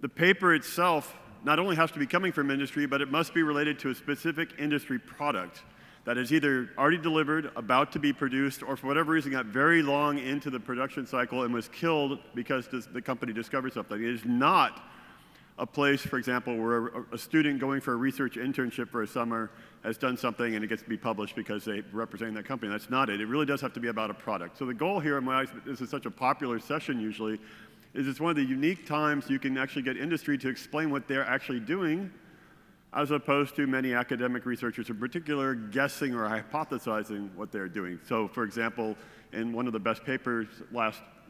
The paper itself not only has to be coming from industry, but it must be related to a specific industry product that is either already delivered, about to be produced, or for whatever reason got very long into the production cycle and was killed because the company discovered something. It is not a place, for example, where a student going for a research internship for a summer has done something and it gets to be published because they represent that company. That's not it. It really does have to be about a product. So the goal here, and why this is such a popular session usually, is it's one of the unique times you can actually get industry to explain what they're actually doing, as opposed to many academic researchers in particular guessing or hypothesizing what they're doing. So for example, in one of the best papers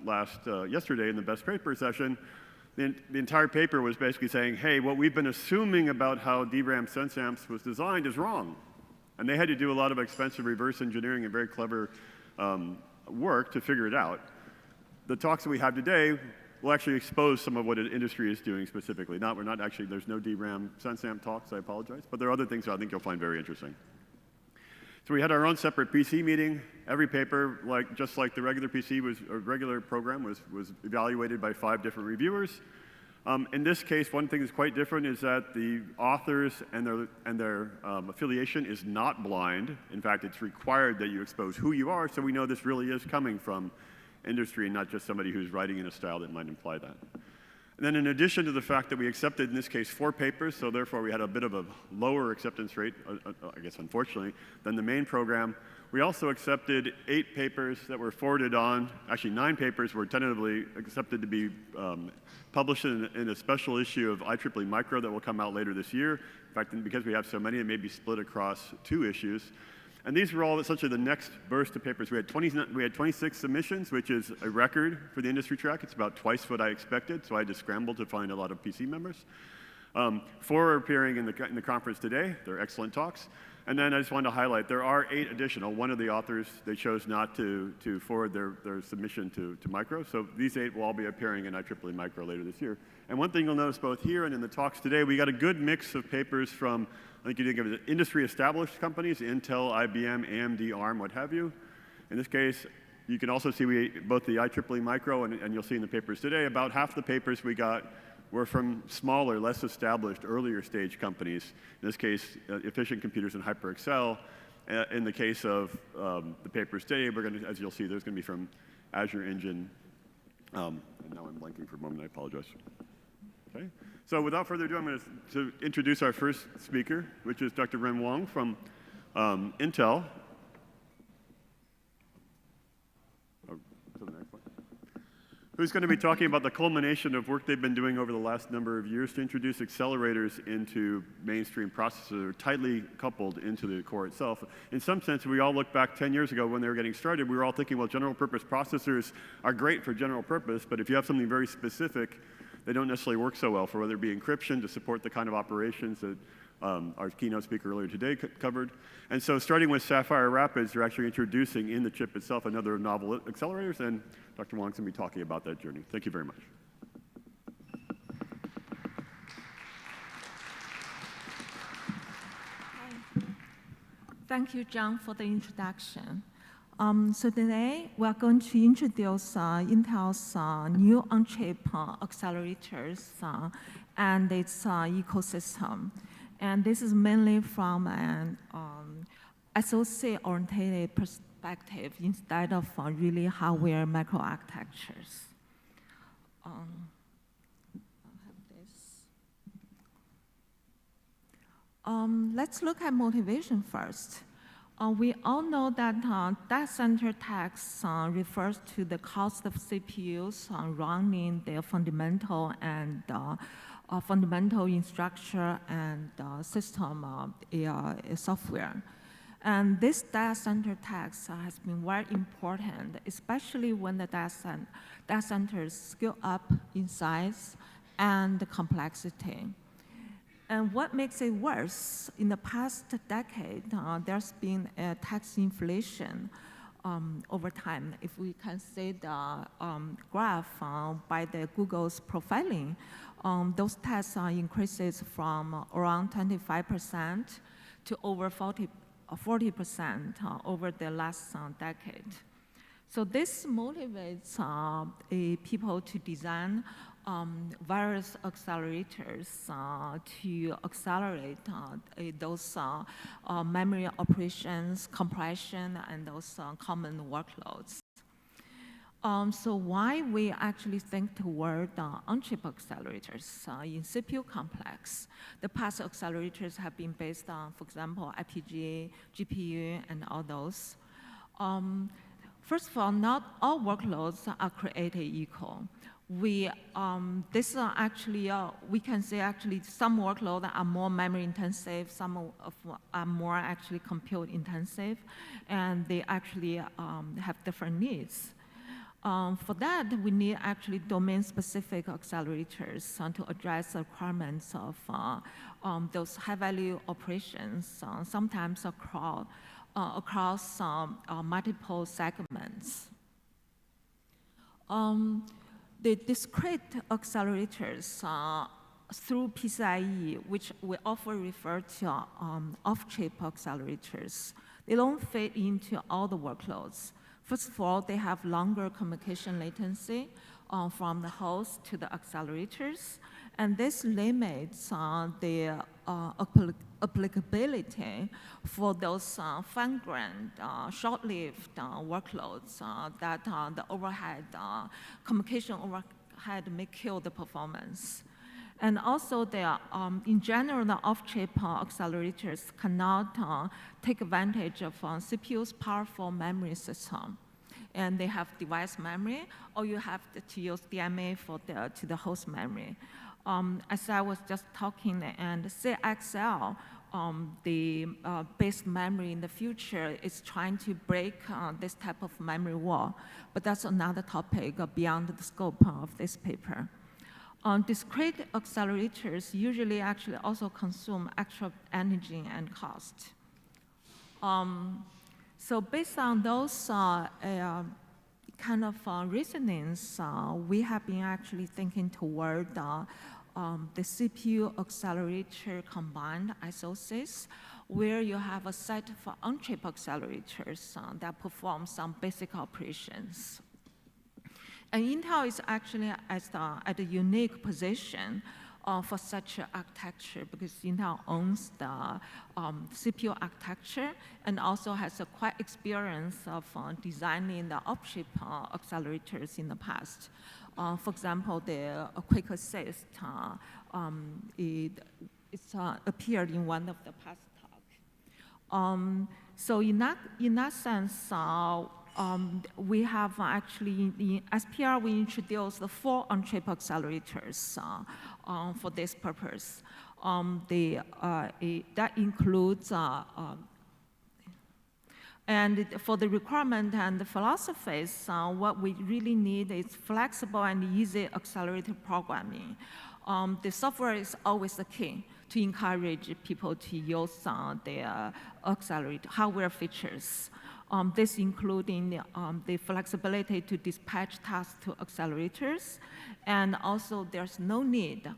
yesterday in the best paper session, the entire paper was basically saying, hey, what we've been assuming about how DRAM sense amps was designed is wrong. And they had to do a lot of expensive reverse engineering and very clever work to figure it out. The talks that we have today will actually expose some of what an industry is doing specifically. We're not actually, there's no DRAM sense amp talks, I apologize, but there are other things that I think you'll find very interesting. So we had our own separate PC meeting. Every paper, just like the regular regular program, was evaluated by 5 different reviewers. In this case, one thing that's quite different is that the authors and their affiliation is not blind. In fact, it's required that you expose who you are, so we know this really is coming from industry and not just somebody who's writing in a style that might imply that. And then in addition to the fact that we accepted, in this case, 4 papers, so therefore we had a bit of a lower acceptance rate, I guess unfortunately, than the main program, we also accepted 8 papers that were forwarded on. Actually, 9 papers were tentatively accepted to be published in a special issue of IEEE Micro that will come out later this year. In fact, because we have so many, it may be split across 2 issues. And these were all essentially the next burst of papers. We had 26 submissions, which is a record for the industry track. It's about twice what I expected, so I had to scramble to find a lot of PC members. 4 are appearing in the conference today. They're excellent talks. And then I just wanted to highlight, there are 8 additional. One of the authors, they chose not to forward their submission to Micro. So these 8 will all be appearing in IEEE Micro later this year. And one thing you'll notice both here and in the talks today, we got a good mix of papers from, I think you think of it as industry-established companies, Intel, IBM, AMD, ARM, what have you. In this case, you can also see both the IEEE Micro, and you'll see in the papers today, about half the papers we got were from smaller, less established, earlier stage companies. In this case, Efficient Computers and HyperExcel. In the case of the papers today, we're going to, as you'll see, there's going to be from Azure Engine. And now I'm blanking for a moment, I apologize. Okay. So without further ado, I'm going to introduce our first speaker, which is Dr. Wang from Intel. Who's going to be talking about the culmination of work they've been doing over the last number of years to introduce accelerators into mainstream processors that are tightly coupled into the core itself. In some sense, we all look back 10 years ago when they were getting started, we were all thinking, well, general purpose processors are great for general purpose, but if you have something very specific, they don't necessarily work so well for whether it be encryption to support the kind of operations that our keynote speaker earlier today covered. And so starting with Sapphire Rapids, they're actually introducing in the chip itself another novel accelerators, and Dr. Wang's going to be talking about that journey. Thank you very much. Thank you, John, for the introduction. So today, we're going to introduce Intel's new on-chip accelerators and its ecosystem. And this is mainly from an SoC-oriented perspective instead of really hardware microarchitectures. I'll have this. Let's look at motivation first. We all know that data center tax refers to the cost of CPUs running their fundamental and fundamental infrastructure and system software. And this data center tax has been very important, especially when the data centers scale up in size and complexity. And what makes it worse, in the past decade, there's been a tax inflation over time. If we can see the graph by the Google's profiling, those tax increases from around 25% to over 40% over the last decade. So this motivates people to design various accelerators to accelerate those memory operations, compression, and those common workloads. So why we actually think toward on-chip accelerators in CPU complex? The past accelerators have been based on, for example, FPGA, GPU, and all those. First of all, not all workloads are created equal. We can say actually some workloads are more memory intensive, some are more actually compute intensive, and they actually have different needs. For that, we need actually domain-specific accelerators to address the requirements of those high-value operations, sometimes across multiple segments. The discrete accelerators through PCIe, which we often refer to off-chip accelerators, they don't fit into all the workloads. First of all, they have longer communication latency from the host to the accelerators, and this limits the applicability for those fine-grained, short-lived workloads that the overhead, communication overhead may kill the performance. And also, in general, the off-chip accelerators cannot take advantage of CPU's powerful memory system. And they have device memory, or you have to use DMA to the host memory. As I was just talking, and CXL, the base memory in the future is trying to break this type of memory wall. But that's another topic beyond the scope of this paper. Discrete accelerators usually actually also consume extra energy and cost. So based on those kind of reasonings, we have been actually thinking toward the CPU accelerator combined SoCs, where you have a set for on-chip accelerators that perform some basic operations. And Intel is actually at a unique position for such an architecture because Intel owns the CPU architecture and also has a quite experience of designing the off-chip accelerators in the past. For example, the quick assist, it's appeared in one of the past talks. So in that sense, we have actually, in SPR, we introduced the 4 on-chip accelerators for this purpose. That includes, and for the requirement and the philosophies, what we really need is flexible and easy accelerated programming. The software is always the key to encourage people to use the accelerator hardware features. This including the flexibility to dispatch tasks to accelerators, and also there's no need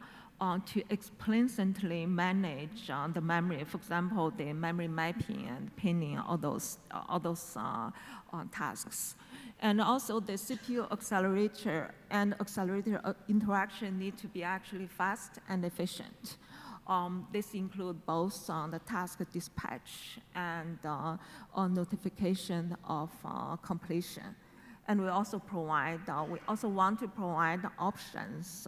to explicitly manage the memory. For example, the memory mapping and pinning, all those tasks. And also the CPU accelerator and accelerator interaction need to be actually fast and efficient. This includes both the task dispatch and notification of completion. And we also want to provide options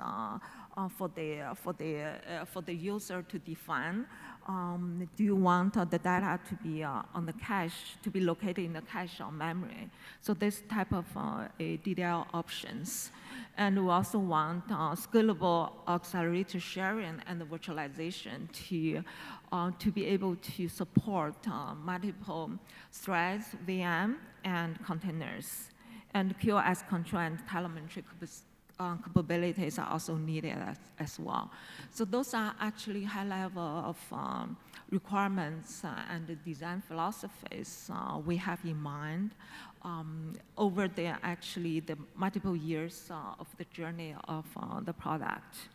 for the user to define. Do you want the data to be on the cache, to be located in the cache or memory? So this type of DDL options. And we also want scalable accelerator sharing and virtualization to be able to support multiple threads, VM, and containers. And QoS control and telemetry capabilities are also needed as well. So those are actually high level of requirements and design philosophies we have in mind over the multiple years of the journey of the product.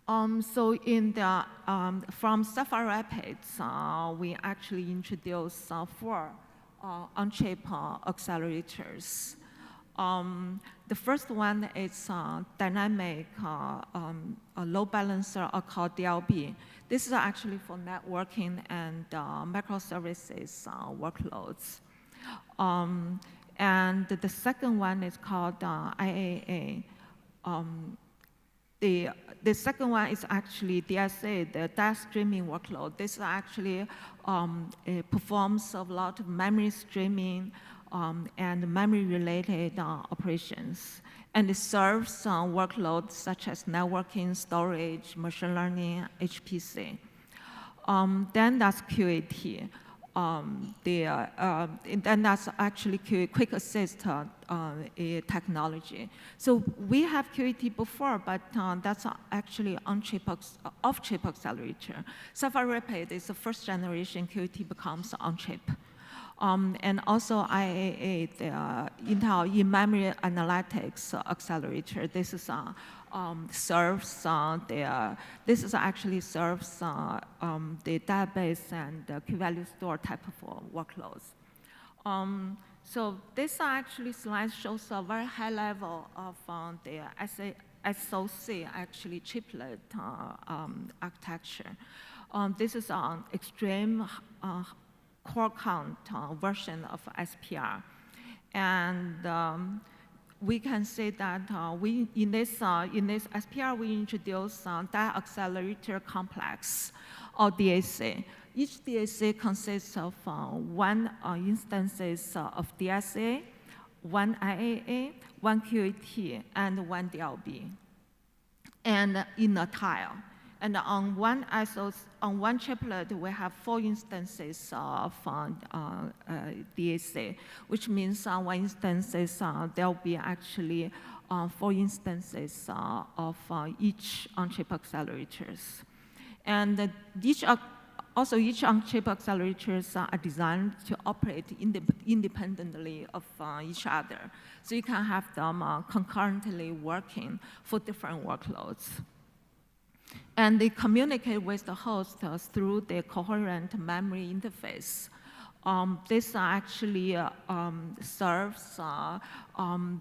So in the from Sapphire Rapids, we actually introduced 4 on-chip accelerators. The first one is dynamic load balancer called DLB. This is actually for networking and microservices workloads. And the second one is called IAA. The second one is actually DSA, the data streaming workload. This actually it performs a lot of memory streaming and memory-related operations. And it serves workloads such as networking, storage, machine learning, HPC. Then that's QAT. Then that's actually quick assist technology. So we have QAT before, but that's actually off-chip accelerator. Sapphire Rapid is the first generation QAT becomes on-chip. And also IAA, the Intel in-memory analytics accelerator. This is actually serves the database and key-value store type of workloads. So this actually slide shows a very high level of the SoC, actually chiplet architecture. This is an extreme core count version of SPR. And we can say that in this SPR, we introduce data accelerator complex, or DAC. Each DAC consists of one instances of DSA, one IAA, one QAT, and one DLB, and in a tile. And on one chiplet, we have 4 instances of DAC, which means on one instances, there will be actually 4 instances of each on-chip accelerators. And each on-chip accelerators are designed to operate independently of each other. So you can have them concurrently working for different workloads. And they communicate with the host through the coherent memory interface. This actually serves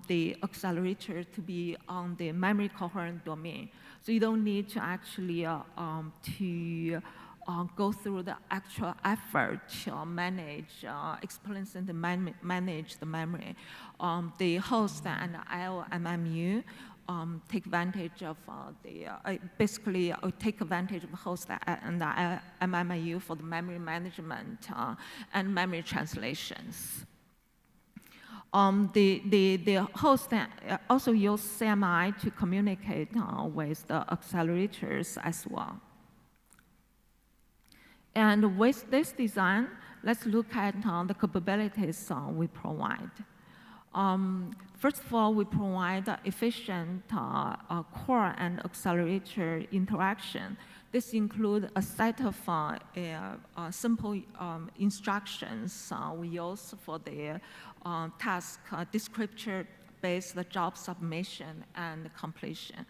the accelerator to be on the memory coherent domain. So you don't need to actually go through the actual effort to manage, explicitly manage the memory. The host and IOMMU take advantage of take advantage of the host and the MMU for the memory management and memory translations. The host also use CMI to communicate with the accelerators as well. And with this design, let's look at the capabilities we provide. First of all, we provide efficient core and accelerator interaction. This includes a set of simple instructions we use for the task descriptor-based job submission and completion.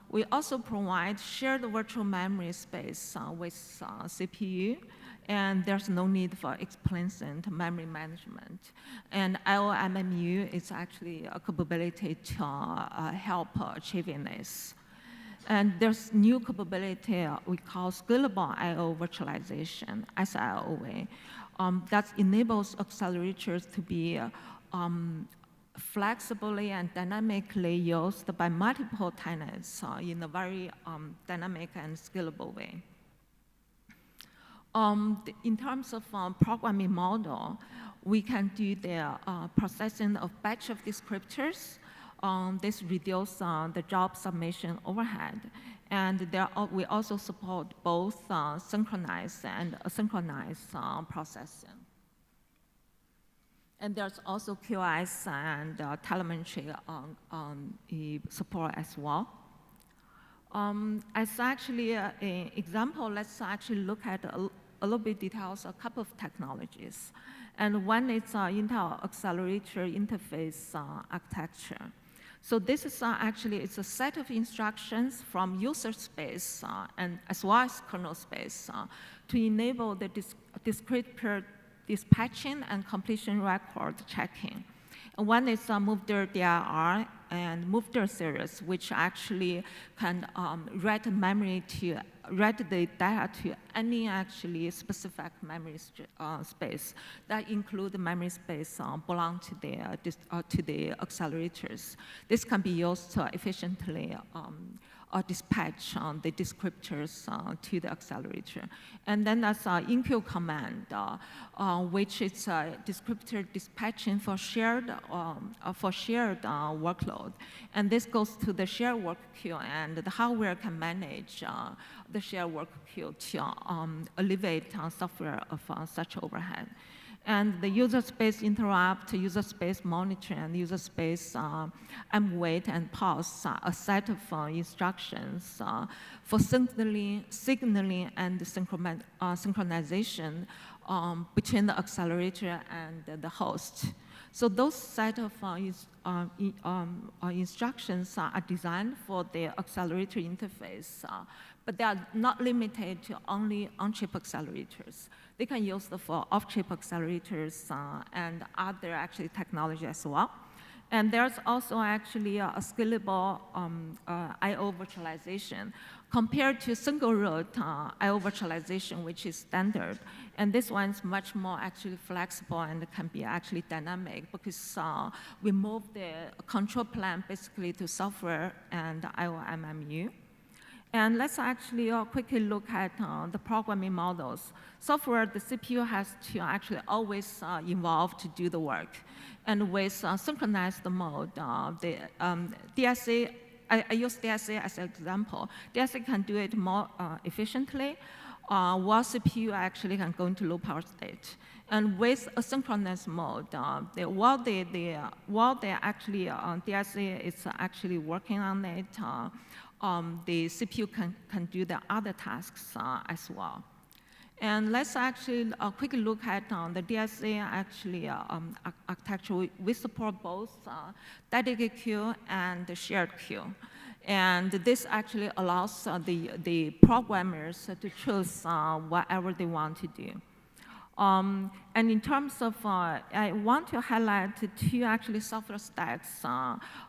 We also provide shared virtual memory space with CPU, and there's no need for explicit memory management. And IOMMU is actually a capability to help achieving this. And there's new capability we call scalable I/O virtualization, SIOA, that enables accelerators to be flexibly and dynamically used by multiple tenants in a very dynamic and scalable way. In terms of programming model, we can do the processing of batch of descriptors. This reduces the job submission overhead. And we also support both synchronized and asynchronized processing. And there's also QoS and telemetry support as well. As actually an example, let's actually look at a little bit details, a couple of technologies. And one is Intel Accelerator Interface Architecture. So this is actually, it's a set of instructions from user space and as well as kernel space to enable the descriptor dispatching and completion record checking. And one is move-dir DIR and move-dir series, which actually can write the data to any actually specific memory space that include the memory space belong to the accelerators. This can be used to efficiently dispatch the descriptors to the accelerator. And then that's enqueue command, which is descriptor dispatching for shared workload. And this goes to the shared work queue, and the hardware can manage the shared work queue to alleviate software of such overhead. And the user space interrupt, user space monitor, and user space wait and pause a set of instructions for signaling and synchronization between the accelerator and the host. So those set of instructions are designed for the accelerator interface, but they are not limited to only on-chip accelerators. They can use them for off-chip accelerators and other actually technology as well. And there's also actually a scalable I/O virtualization compared to single root I/O virtualization, which is standard. And this one's much more actually flexible and can be actually dynamic because we move the control plane basically to software and I/O MMU. And let's actually quickly look at the programming models. Software, the CPU has to actually always evolve to do the work. And with synchronized mode, the DSA, I use DSA as an example. DSA can do it more efficiently, while CPU actually can go into low power state. And with asynchronous mode, while DSA is actually working on it, the CPU can do the other tasks as well. And let's actually quickly look at the DSA actually architecture. We support both dedicated queue and the shared queue. And this actually allows the programmers to choose whatever they want to do. And in terms of, I want to highlight two actually software stacks.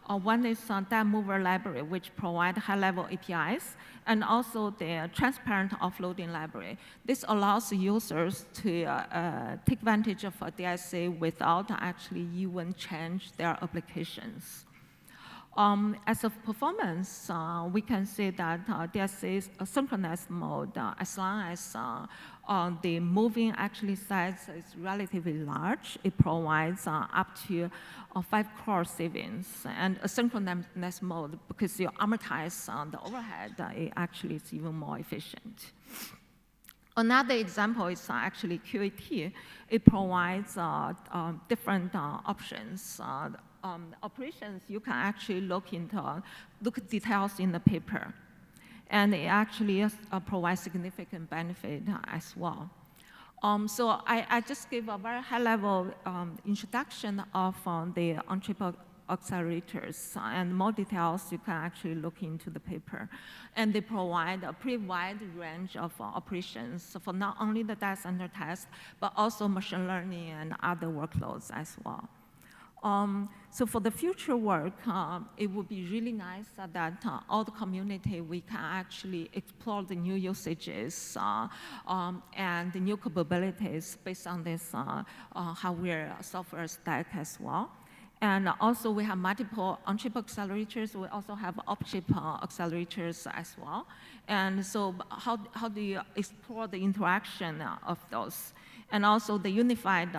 One is that mover library, which provide high-level APIs, and also the transparent offloading library. This allows users to take advantage of a DSA without actually even change their applications. As of performance, we can say that DSA is a synchronous mode as long as the moving actually size is relatively large. It provides up to 5 core savings. And a synchronous mode, because you amortize the overhead, it actually is even more efficient. Another example is actually QAT. It provides different options. Operations, you can actually look details in the paper. And it actually provides significant benefit as well. So I just gave a very high-level introduction of the on-chip accelerators, and more details you can actually look into the paper. And they provide a pretty wide range of operations for not only the data center test, but also machine learning and other workloads as well. So for the future work, it would be really nice that all the community, we can actually explore the new usages and the new capabilities based on this hardware software stack as well. And also we have multiple on-chip accelerators. We also have off-chip accelerators as well. And so how do you explore the interaction of those? And also the unified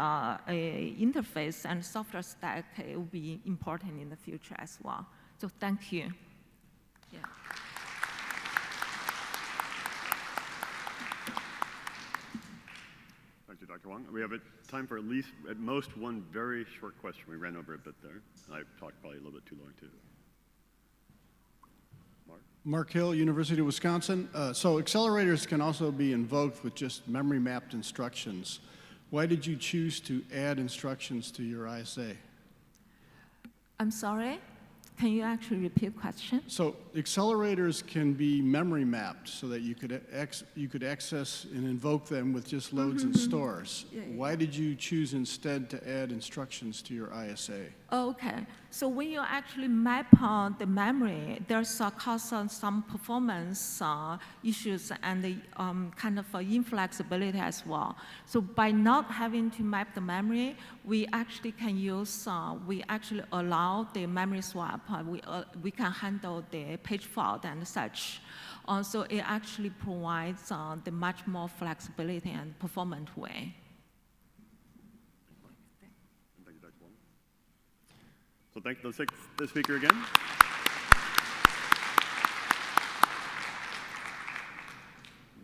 interface and software stack will be important in the future as well. So thank you. Yeah. Thank you, Dr. Wang. We have time for at most one very short question. We ran over a bit there. And I talked probably a little bit too long, too. Mark Hill, University of Wisconsin. So accelerators can also be invoked with just memory mapped instructions. Why did you choose to add instructions to your ISA? I'm sorry? Can you actually repeat the question? So accelerators can be memory mapped so that you could access and invoke them with just loads and stores. Yeah, yeah. Why did you choose instead to add instructions to your ISA? Okay, so when you actually map the memory, there's caused some performance issues and kind of inflexibility as well. So by not having to map the memory, we actually can use, we actually allow the memory swap. We can handle the page fault and such. So it actually provides the much more flexibility and performant way. So let's take the speaker again.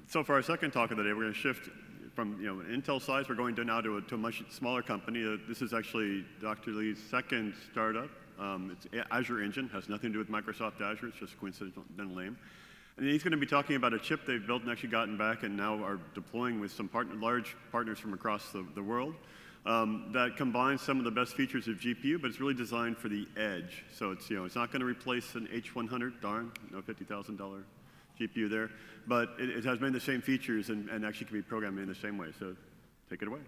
So for our second talk of the day, we're going to shift from Intel size. We're going now to a much smaller company. This is actually Dr. Lee's second startup. It's Azure Engine. Has nothing to do with Microsoft Azure. It's just a coincidental name. And he's going to be talking about a chip they've built and actually gotten back and now are deploying with some large partners from across the world. That combines some of the best features of GPU, but it's really designed for the edge. So it's not going to replace an H100, darn, no $50,000 GPU there, but it has many of the same features and actually can be programmed in the same way. So take it away.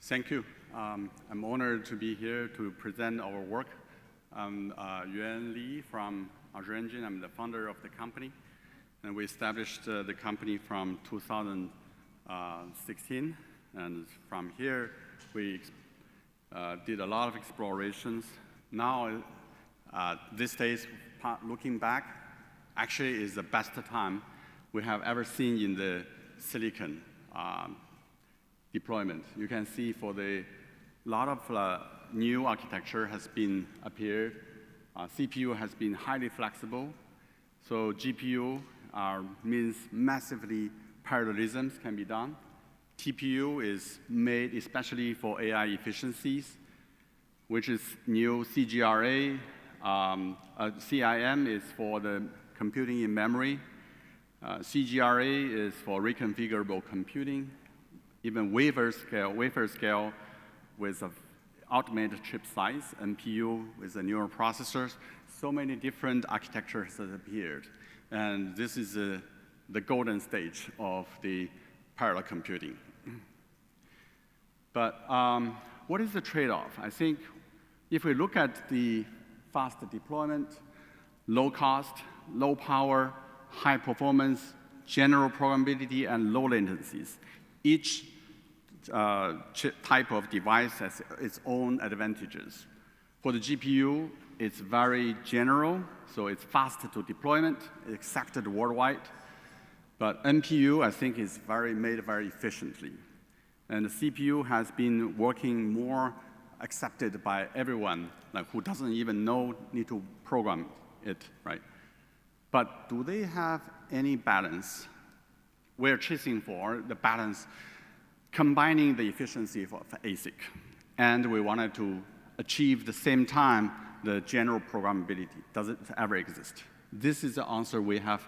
Thank you. I'm honored to be here to present our work. I'm Yuan Li from Azure Engine. I'm the founder of the company. And we established the company from 2016. And from here, we did a lot of explorations. Now, these days, looking back, actually is the best time we have ever seen in the silicon deployment. You can see for the lot of new architecture has been appeared. CPU has been highly flexible. So GPU means massively parallelisms can be done. TPU is made especially for AI efficiencies, which is new CGRA. CIM is for the computing in memory. CGRA is for reconfigurable computing. Even wafer scale with an automated chip size, NPU with the neural processors. So many different architectures have appeared. And this is the golden stage of the parallel computing. But what is the trade-off? I think if we look at the fast deployment, low cost, low power, high performance, general programmability, and low latencies, each type of device has its own advantages. For the GPU, it's very general, so it's fast to deployment, accepted worldwide. But NPU, I think, is made very efficiently. And the CPU has been working more accepted by everyone, like who doesn't even need to program it, right? But do they have any balance? We're chasing for the balance combining the efficiency of ASIC. And we wanted to achieve the same time the general programmability. Does it ever exist? This is the answer we have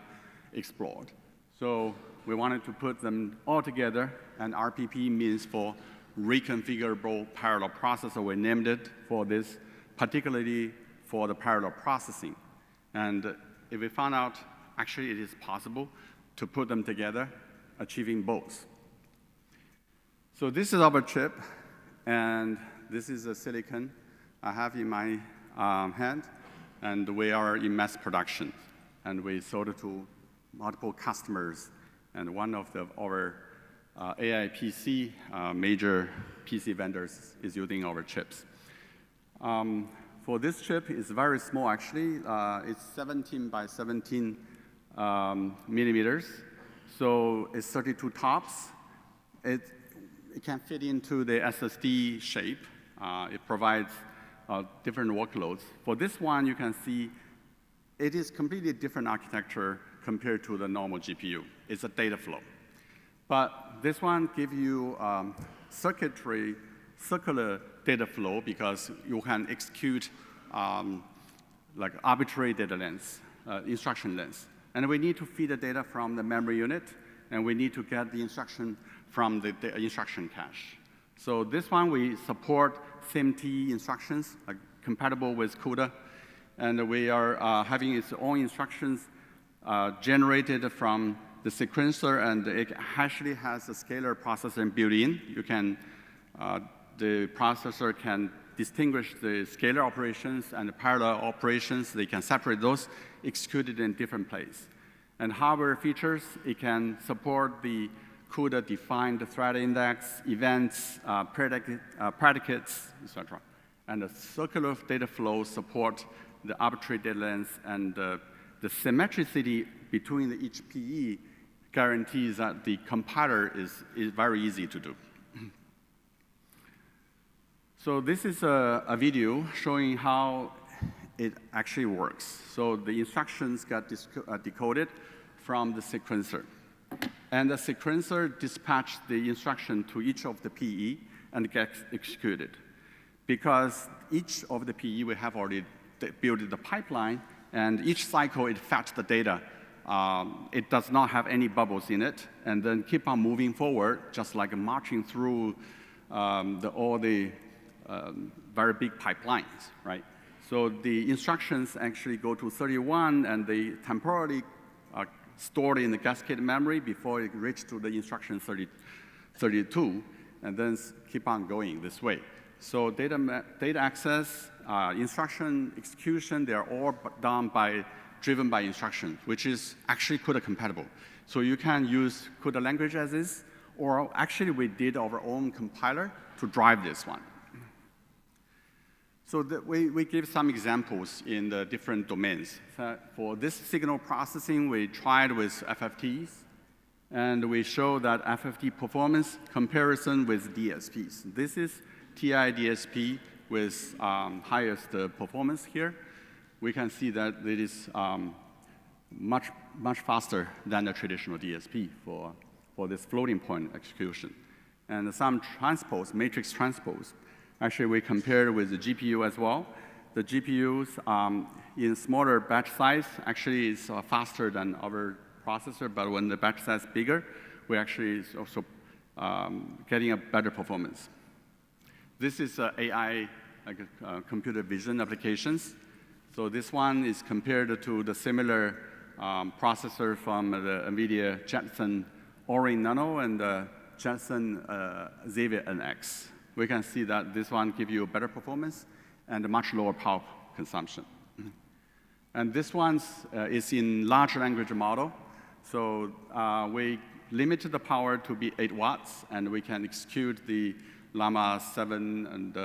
explored. So we wanted to put them all together, and RPP means for reconfigurable parallel processor. We named it for this, particularly for the parallel processing. And if we found out, actually it is possible to put them together, achieving both. So this is our chip, and this is the silicon I have in my hand, and we are in mass production. And we sold it to multiple customers, and one of our AI PC, major PC vendors is using our chips. For this chip, it's very small, actually. It's 17 by 17 millimeters, so it's 32 TOPS. It can fit into the SSD shape. It provides different workloads. For this one, you can see it is completely different architecture compared to the normal GPU. It's a data flow. But this one gives you circular data flow because you can execute like arbitrary data lengths. instruction length. And we need to feed the data from the memory unit, and we need to get the instruction from the instruction cache. So this one, we support SIMT instructions, compatible with CUDA, and we are having its own instructions generated from the sequencer, and it actually has a scalar processor built in. You can, the processor can distinguish the scalar operations and the parallel operations. They can separate those, executed in different places. And hardware features, it can support the CUDA-defined thread index, events, predicates, etc. And the circular data flow support the arbitrary data length, and the symmetricity between each PE guarantees that the compiler is very easy to do. So this is a video showing how it actually works. So the instructions got decoded from the sequencer. And the sequencer dispatched the instruction to each of the PE and gets executed. Because each of the PE, we have already built the pipeline, and each cycle it fetches the data. It does not have any bubbles in it, and then keep on moving forward, just like marching through all the very big pipelines, right? So the instructions actually go to 31, and they temporarily are stored in the cascade memory before it reaches to the instruction 32, and then keep on going this way. So data access, instruction execution, they are all driven by instruction, which is actually CUDA compatible. So you can use CUDA language as is, or actually we did our own compiler to drive this one. So we give some examples in the different domains. For this signal processing, we tried with FFTs, and we show that FFT performance comparison with DSPs. This is TI DSP with highest performance here. We can see that it is much faster than the traditional DSP for this floating point execution. And some transpose, matrix transpose, actually we compared with the GPU as well. The GPUs in smaller batch size actually is faster than our processor, but when the batch size is bigger, we actually is also getting a better performance. This is AI, like computer vision applications. So this one is compared to the similar processor from the NVIDIA Jetson Orin Nano and the Jetson Xavier NX. We can see that this one gives you better performance and a much lower power consumption. And this one is in large language model. So we limited the power to be 8 watts, and we can execute the Llama 7 and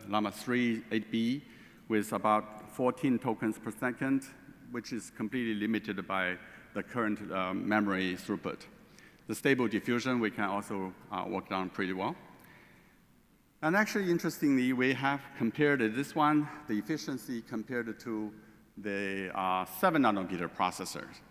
Llama 3 8B with about 14 tokens per second, which is completely limited by the current memory throughput. The stable diffusion we can also work on pretty well. And actually, interestingly, we have compared this one, the efficiency compared to the 7 nanometer processors.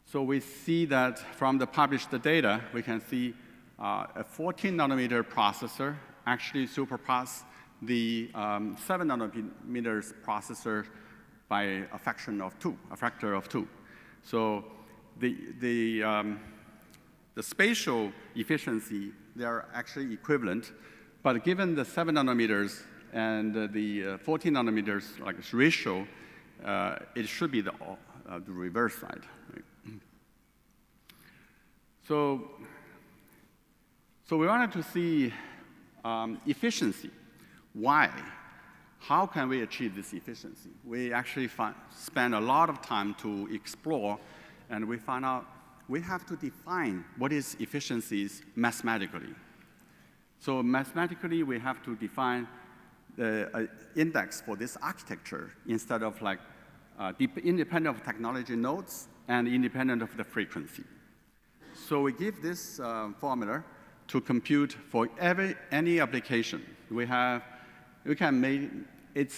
So we see that from the published data, we can see a 14 nanometer processor actually surpass the 7 nanometers processor by a factor of 2. So the spatial efficiency, they are actually equivalent. But given the 7 nanometers and the 14 nanometers like ratio, it should be the reverse side. Right? So we wanted to see efficiency. Why? How can we achieve this efficiency? We actually spent a lot of time to explore, and we found out we have to define what is efficiencies mathematically. So mathematically, we have to define the index for this architecture instead of like independent of technology nodes and independent of the frequency. So we give this formula to compute for any application. We can make it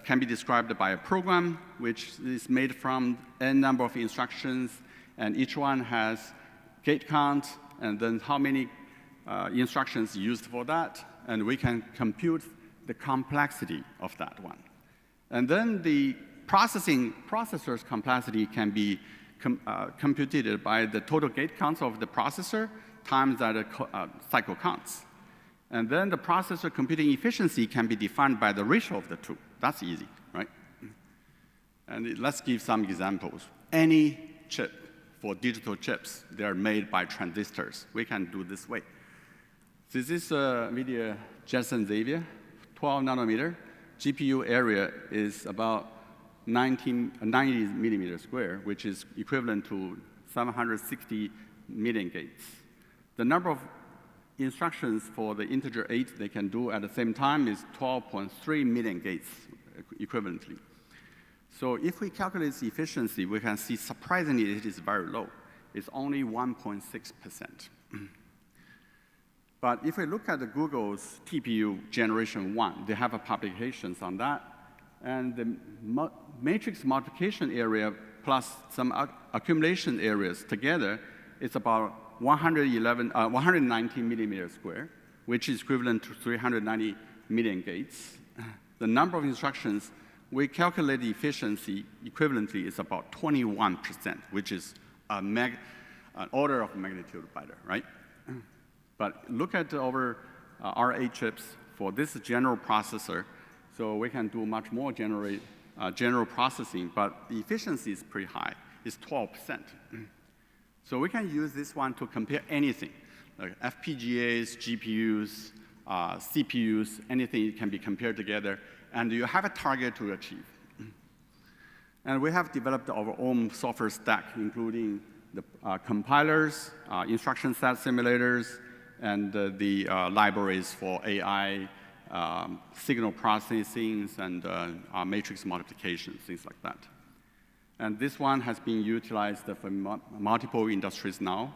can be described by a program which is made from n number of instructions, and each one has gate count and then how many instructions used for that, and we can compute the complexity of that one. And then the processor's complexity can be computed by the total gate counts of the processor times the cycle counts. And then the processor computing efficiency can be defined by the ratio of the two. That's easy, right? And let's give some examples. Any chip for digital chips, they're made by transistors. We can do this way. This is NVIDIA Jetson Xavier, 12 nanometer. GPU area is about 90 millimeters square, which is equivalent to 760 million gates. The number of instructions for the integer 8 they can do at the same time is 12.3 million gates equivalently. So if we calculate the efficiency, we can see surprisingly it is very low. It's only 1.6%. But if we look at the Google's TPU generation 1, they have publications on that. And the matrix multiplication area plus some accumulation areas together, it's about 190 millimeters square, which is equivalent to 390 million gates. The number of instructions, we calculate the efficiency equivalently is about 21%, which is an order of magnitude better, right? But look at our R8 chips for this general processor. So we can do much more general processing, but the efficiency is pretty high. It's 12%. So we can use this one to compare anything, like FPGAs, GPUs, CPUs, anything can be compared together, and you have a target to achieve. And we have developed our own software stack, including the compilers, instruction set simulators, and the libraries for AI, signal processing, and matrix multiplication, things like that. And this one has been utilized for multiple industries now.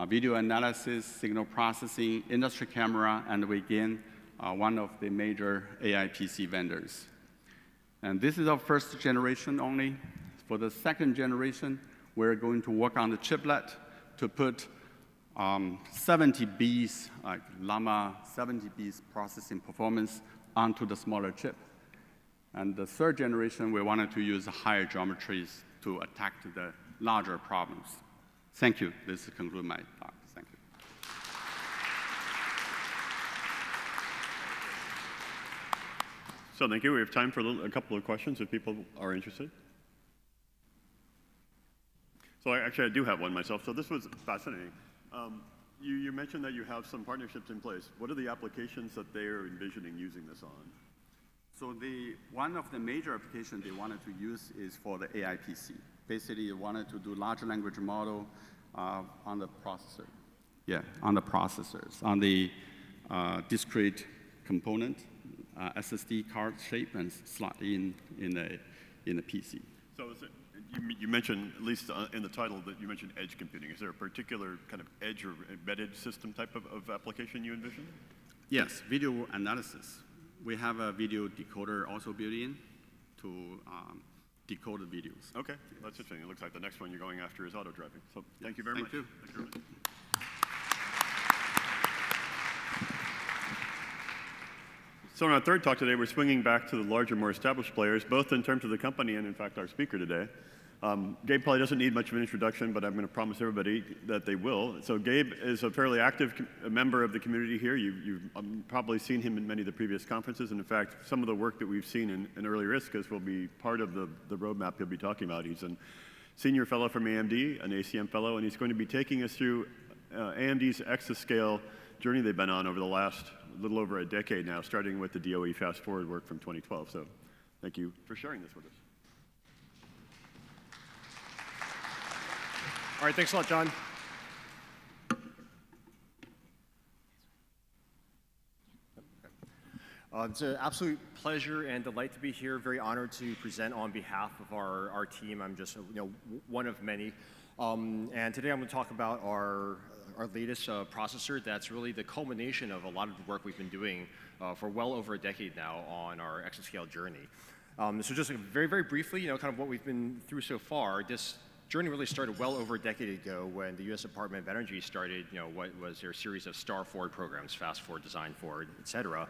Video analysis, signal processing, industry camera, and we gain one of the major AI PC vendors. And this is our first generation only. For the second generation, we're going to work on the chiplet to put 70 Bs, like Llama 70 Bs processing performance onto the smaller chip. And the third generation, we wanted to use higher geometries to attack the larger problems. Thank you. This concludes my talk. Thank you. So thank you. We have time for a couple of questions if people are interested. So actually, I do have one myself. So this was fascinating. You mentioned that you have some partnerships in place. What are the applications that they are envisioning using this on? So one of the major applications they wanted to use is for the AI PC. Basically, they wanted to do large language model on the processor. Yeah, on the processors, on the discrete component, SSD card shape, and slot in the PC. So you mentioned, at least in the title, that you mentioned edge computing. Is there a particular kind of edge or embedded system type of application you envision? Yes, video analysis. We have a video decoder also built in to decode the videos. Okay, that's interesting. It looks like the next one you're going after is auto driving. So thank you very much. Thank you. Thank you very much. So in our third talk today, we're swinging back to the larger, more established players, both in terms of the company and, in fact, our speaker today. Gabe probably doesn't need much of an introduction, but I'm going to promise everybody that they will. So Gabe is a fairly active member of the community here. You've probably seen him in many of the previous conferences. And in fact, some of the work that we've seen in earlier ISCAs will be part of the roadmap he'll be talking about. He's a senior fellow from AMD, an ACM fellow, and he's going to be taking us through AMD's Exascale journey they've been on over the last little over a decade now, starting with the DOE Fast Forward work from 2012. So thank you for sharing this with us. All right, thanks a lot, John. It's an absolute pleasure and delight to be here. Very honored to present on behalf of our team. I'm just one of many. And today I'm going to talk about our latest processor that's really the culmination of a lot of the work we've been doing for well over a decade now on our Exascale journey. So just very, very briefly, kind of what we've been through so far. This journey really started well over a decade ago when the U.S. Department of Energy started, what was their series of Star Forward programs, Fast Forward, Design Forward, et cetera.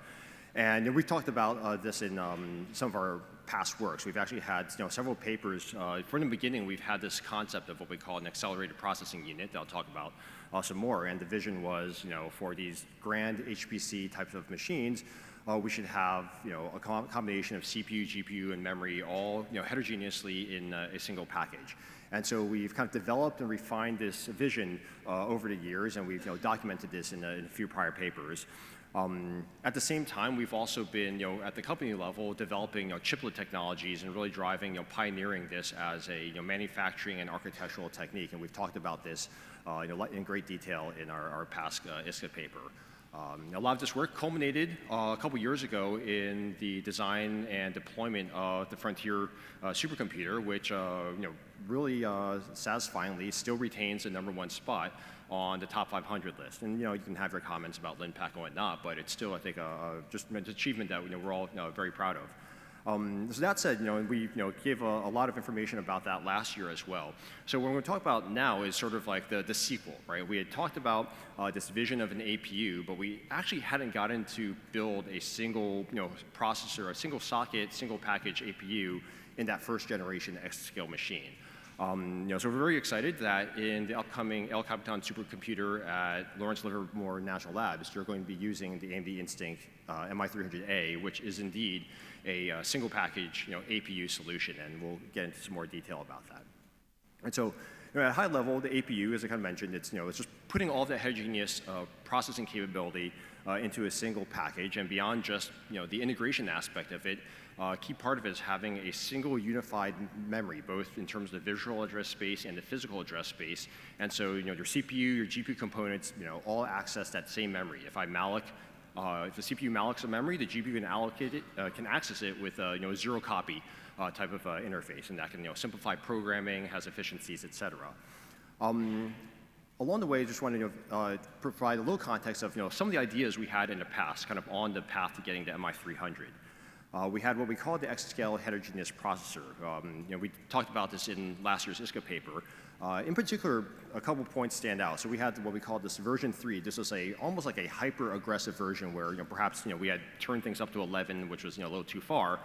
And we've talked about this in some of our past works. We've actually had several papers. From the beginning, we've had this concept of what we call an accelerated processing unit that I'll talk about some more. And the vision was, for these grand HPC types of machines, we should have a combination of CPU, GPU, and memory all heterogeneously in a single package. And so we've kind of developed and refined this vision over the years, and we've documented this in a few prior papers. At the same time, we've also been, at the company level, developing chiplet technologies and really driving, pioneering this as a manufacturing and architectural technique. And we've talked about this in great detail in our past ISCA paper. A lot of this work culminated a couple years ago in the design and deployment of the Frontier supercomputer, which really satisfyingly still retains the #1 spot on the top 500 list. And you can have your comments about LinPack and whatnot, but it's still, I think, just an achievement that we're all very proud of. So that said, we gave a lot of information about that last year as well. So what we're going to talk about now is sort of like the sequel, right? We had talked about this vision of an APU, but we actually hadn't gotten to build a single processor, a single socket, single package APU in that first generation Exascale machine. So we're very excited that in the upcoming El Capitan supercomputer at Lawrence Livermore National Labs, you're going to be using the AMD Instinct MI300A, which is indeed a single package APU solution, and we'll get into some more detail about that. And so at a high level, the APU, as I kind of mentioned, it's just putting all the heterogeneous processing capability into a single package, and beyond just the integration aspect of it, a key part of it is having a single unified memory, both in terms of the visual address space and the physical address space. And so your CPU, your GPU components, all access that same memory. If the CPU mallocs a memory, the GPU can allocate it, can access it with a zero copy type of interface, and that can simplify programming, has efficiencies, et cetera. Along the way, I just wanted to provide a little context of some of the ideas we had in the past, kind of on the path to getting to MI300. We had what we called the Exascale Heterogeneous processor. We talked about this in last year's ISCA paper. In particular, a couple points stand out. So we had what we called this version 3. This was almost like a hyper-aggressive version where perhaps we had turned things up to 11, which was a little too far,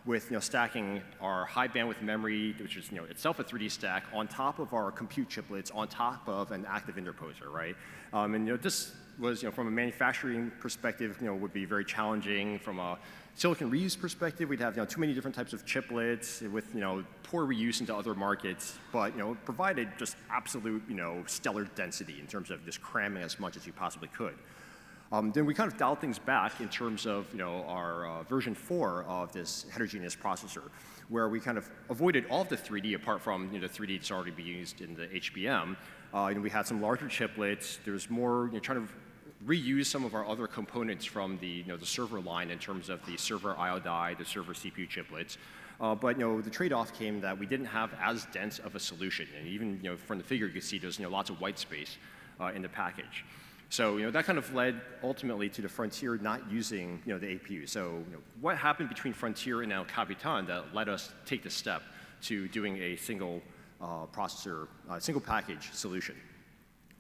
with stacking our high bandwidth memory, which is itself a 3D stack, on top of our compute chiplets, on top of an active interposer, right? And this was from a manufacturing perspective, would be very challenging. From a silicon reuse perspective, we'd have too many different types of chiplets with poor reuse into other markets, but provided just absolute stellar density in terms of just cramming as much as you possibly could. Then we kind of dialed things back in terms of our version 4 of this heterogeneous processor, where we kind of avoided all of the 3D apart from the 3D that's already being used in the HBM. We had some larger chiplets. There's more trying to reuse some of our other components from the server line in terms of the server I/O die, the server CPU chiplets. But the trade-off came that we didn't have as dense of a solution, and even from the figure you can see there's lots of white space in the package. So that kind of led ultimately to the Frontier not using the APU. So what happened between Frontier and El Capitan that let us take the step to doing a single processor, single package solution?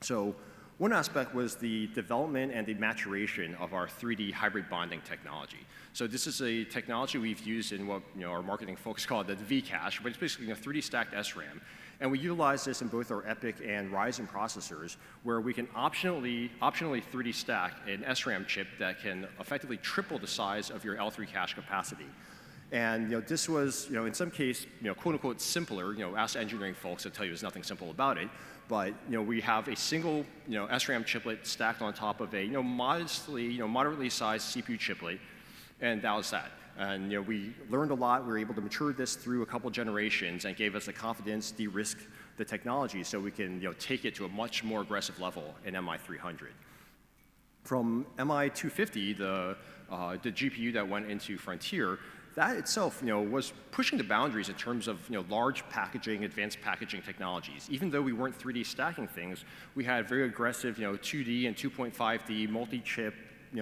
So one aspect was the development and the maturation of our 3D hybrid bonding technology. So this is a technology we've used in what our marketing folks call the V-cache, but it's basically a 3D stacked SRAM. And we utilize this in both our EPYC and Ryzen processors, where we can optionally 3D stack an SRAM chip that can effectively triple the size of your L3 cache capacity. And this was, in some case, quote unquote simpler. Ask engineering folks, they'll tell you there's nothing simple about it. But we have a single, SRAM chiplet stacked on top of a, moderately sized CPU chiplet, and that was that. And we learned a lot. We were able to mature this through a couple generations, and gave us the confidence, de-risk the technology, so we can take it to a much more aggressive level in MI300. From MI250, the GPU that went into Frontier, that itself, was pushing the boundaries in terms of, large packaging, advanced packaging technologies. Even though we weren't 3D stacking things, we had very aggressive, 2D and 2.5D multi-chip,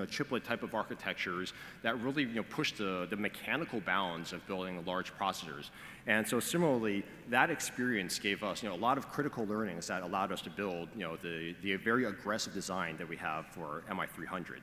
chiplet type of architectures that really, pushed the mechanical bounds of building large processors. And so similarly, that experience gave us, a lot of critical learnings that allowed us to build, the very aggressive design that we have for MI300.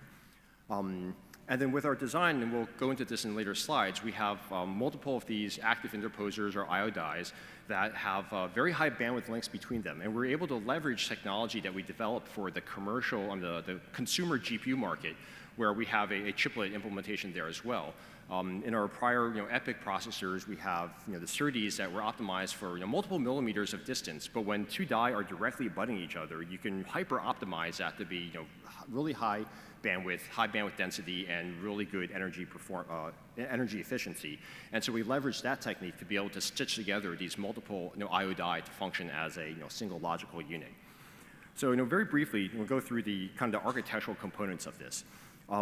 And then with our design, and we'll go into this in later slides, we have multiple of these active interposers or IO dies that have very high bandwidth links between them. And we're able to leverage technology that we developed for the commercial and the consumer GPU market, where we have a chiplet implementation there as well. In our prior EPYC processors, we have the SerDes that were optimized for multiple millimeters of distance. But when two die are directly abutting each other, you can hyper-optimize that to be really high bandwidth density, and really good energy efficiency. And so we leverage that technique to be able to stitch together these multiple IO die to function as a single logical unit. So very briefly, we'll go through the kind of the architectural components of this.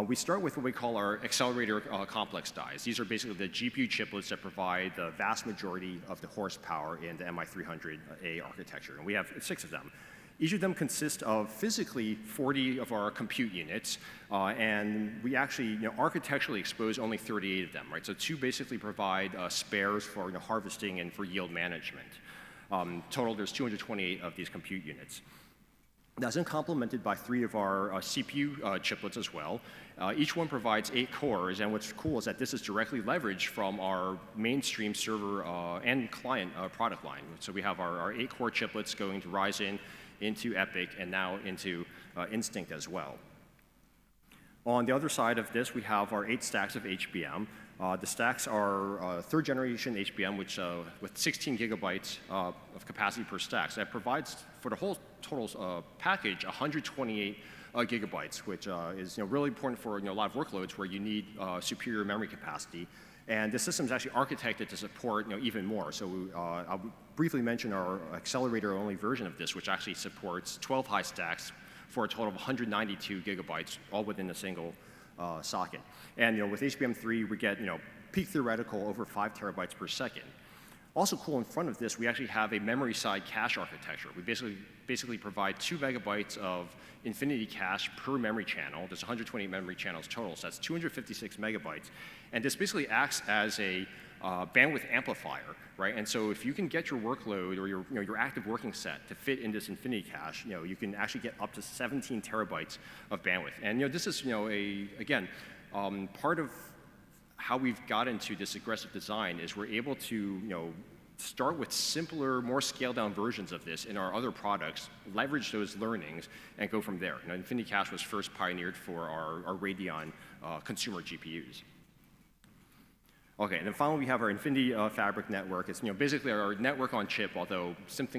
We start with what we call our accelerator complex dies. These are basically the GPU chiplets that provide the vast majority of the horsepower in the MI300A architecture, and we have 6 of them. Each of them consists of physically 40 of our compute units, and we actually architecturally expose only 38 of them, right? So 2 basically provide spares for harvesting and for yield management. Total, there's 228 of these compute units. That's then complemented by 3 of our CPU chiplets as well. Each one provides 8 cores, and what's cool is that this is directly leveraged from our mainstream server and client product line. So we have our 8-core chiplets going to Ryzen, into EPYC, and now into Instinct as well. On the other side of this, we have our 8 stacks of HBM. The stacks are 3rd generation HBM, which with 16 gigabytes of capacity per stack. So that provides for the whole total package 128 gigabytes, which is really important for a lot of workloads where you need superior memory capacity. And the system is actually architected to support even more. So I'll briefly mention our accelerator-only version of this, which actually supports 12 high stacks for a total of 192 gigabytes, all within a single socket. And with HBM3, we get peak theoretical over 5 terabytes per second. Also cool in front of this, we actually have a memory side cache architecture. We basically provide 2 megabytes of infinity cache per memory channel. There's 128 memory channels total, so that's 256 megabytes. And this basically acts as a bandwidth amplifier, right? And so if you can get your workload or your active working set to fit in this infinity cache, you can actually get up to 17 terabytes of bandwidth. And this is again part of how we've got into this aggressive design is we're able to start with simpler, more scaled down versions of this in our other products, leverage those learnings, and go from there. Infinity Cache was first pioneered for our Radeon consumer GPUs. Okay, and then finally we have our Infinity Fabric network. It's basically our network on chip, although since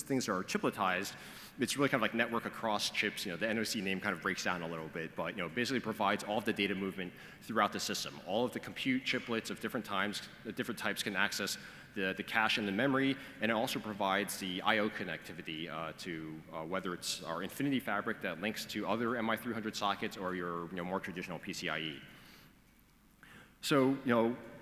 things are chipletized, it's really kind of like network across chips. The NOC name kind of breaks down a little bit, but basically provides all of the data movement throughout the system. All of the compute chiplets of different types can access the cache and the memory, and it also provides the I/O connectivity to whether it's our Infinity Fabric that links to other MI300 sockets or your more traditional PCIe. So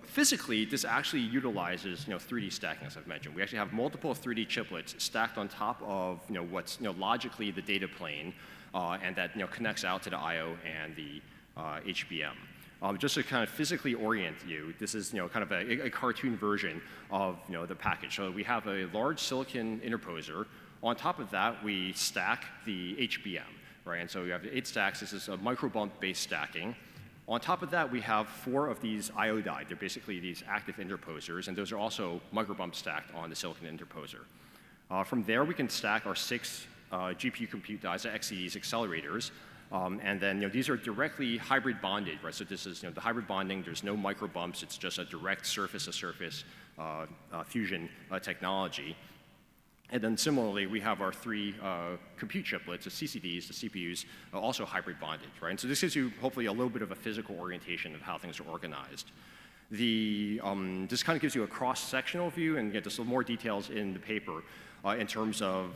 physically, this actually utilizes 3D stacking, as I've mentioned. We actually have multiple 3D chiplets stacked on top of what's logically the data plane, and that connects out to the I/O and the HBM. Just to kind of physically orient you, this is kind of a cartoon version of the package. So we have a large silicon interposer. On top of that, we stack the HBM, right? And so we have 8 stacks. This is a microbump-based stacking. On top of that, we have 4 of these I/O die. They're basically these active interposers, and those are also microbump stacked on the silicon interposer. From there, we can stack our 6 GPU compute dies, XCDs, accelerators, and then these are directly hybrid bonded, right? So this is the hybrid bonding. There's no microbumps. It's just a direct surface-to-surface fusion technology. And then similarly, we have our 3 compute chiplets, the CCDs, the CPUs, also hybrid bonded, right? And so this gives you hopefully a little bit of a physical orientation of how things are organized. This kind of gives you a cross-sectional view, and get just more details in the paper in terms of,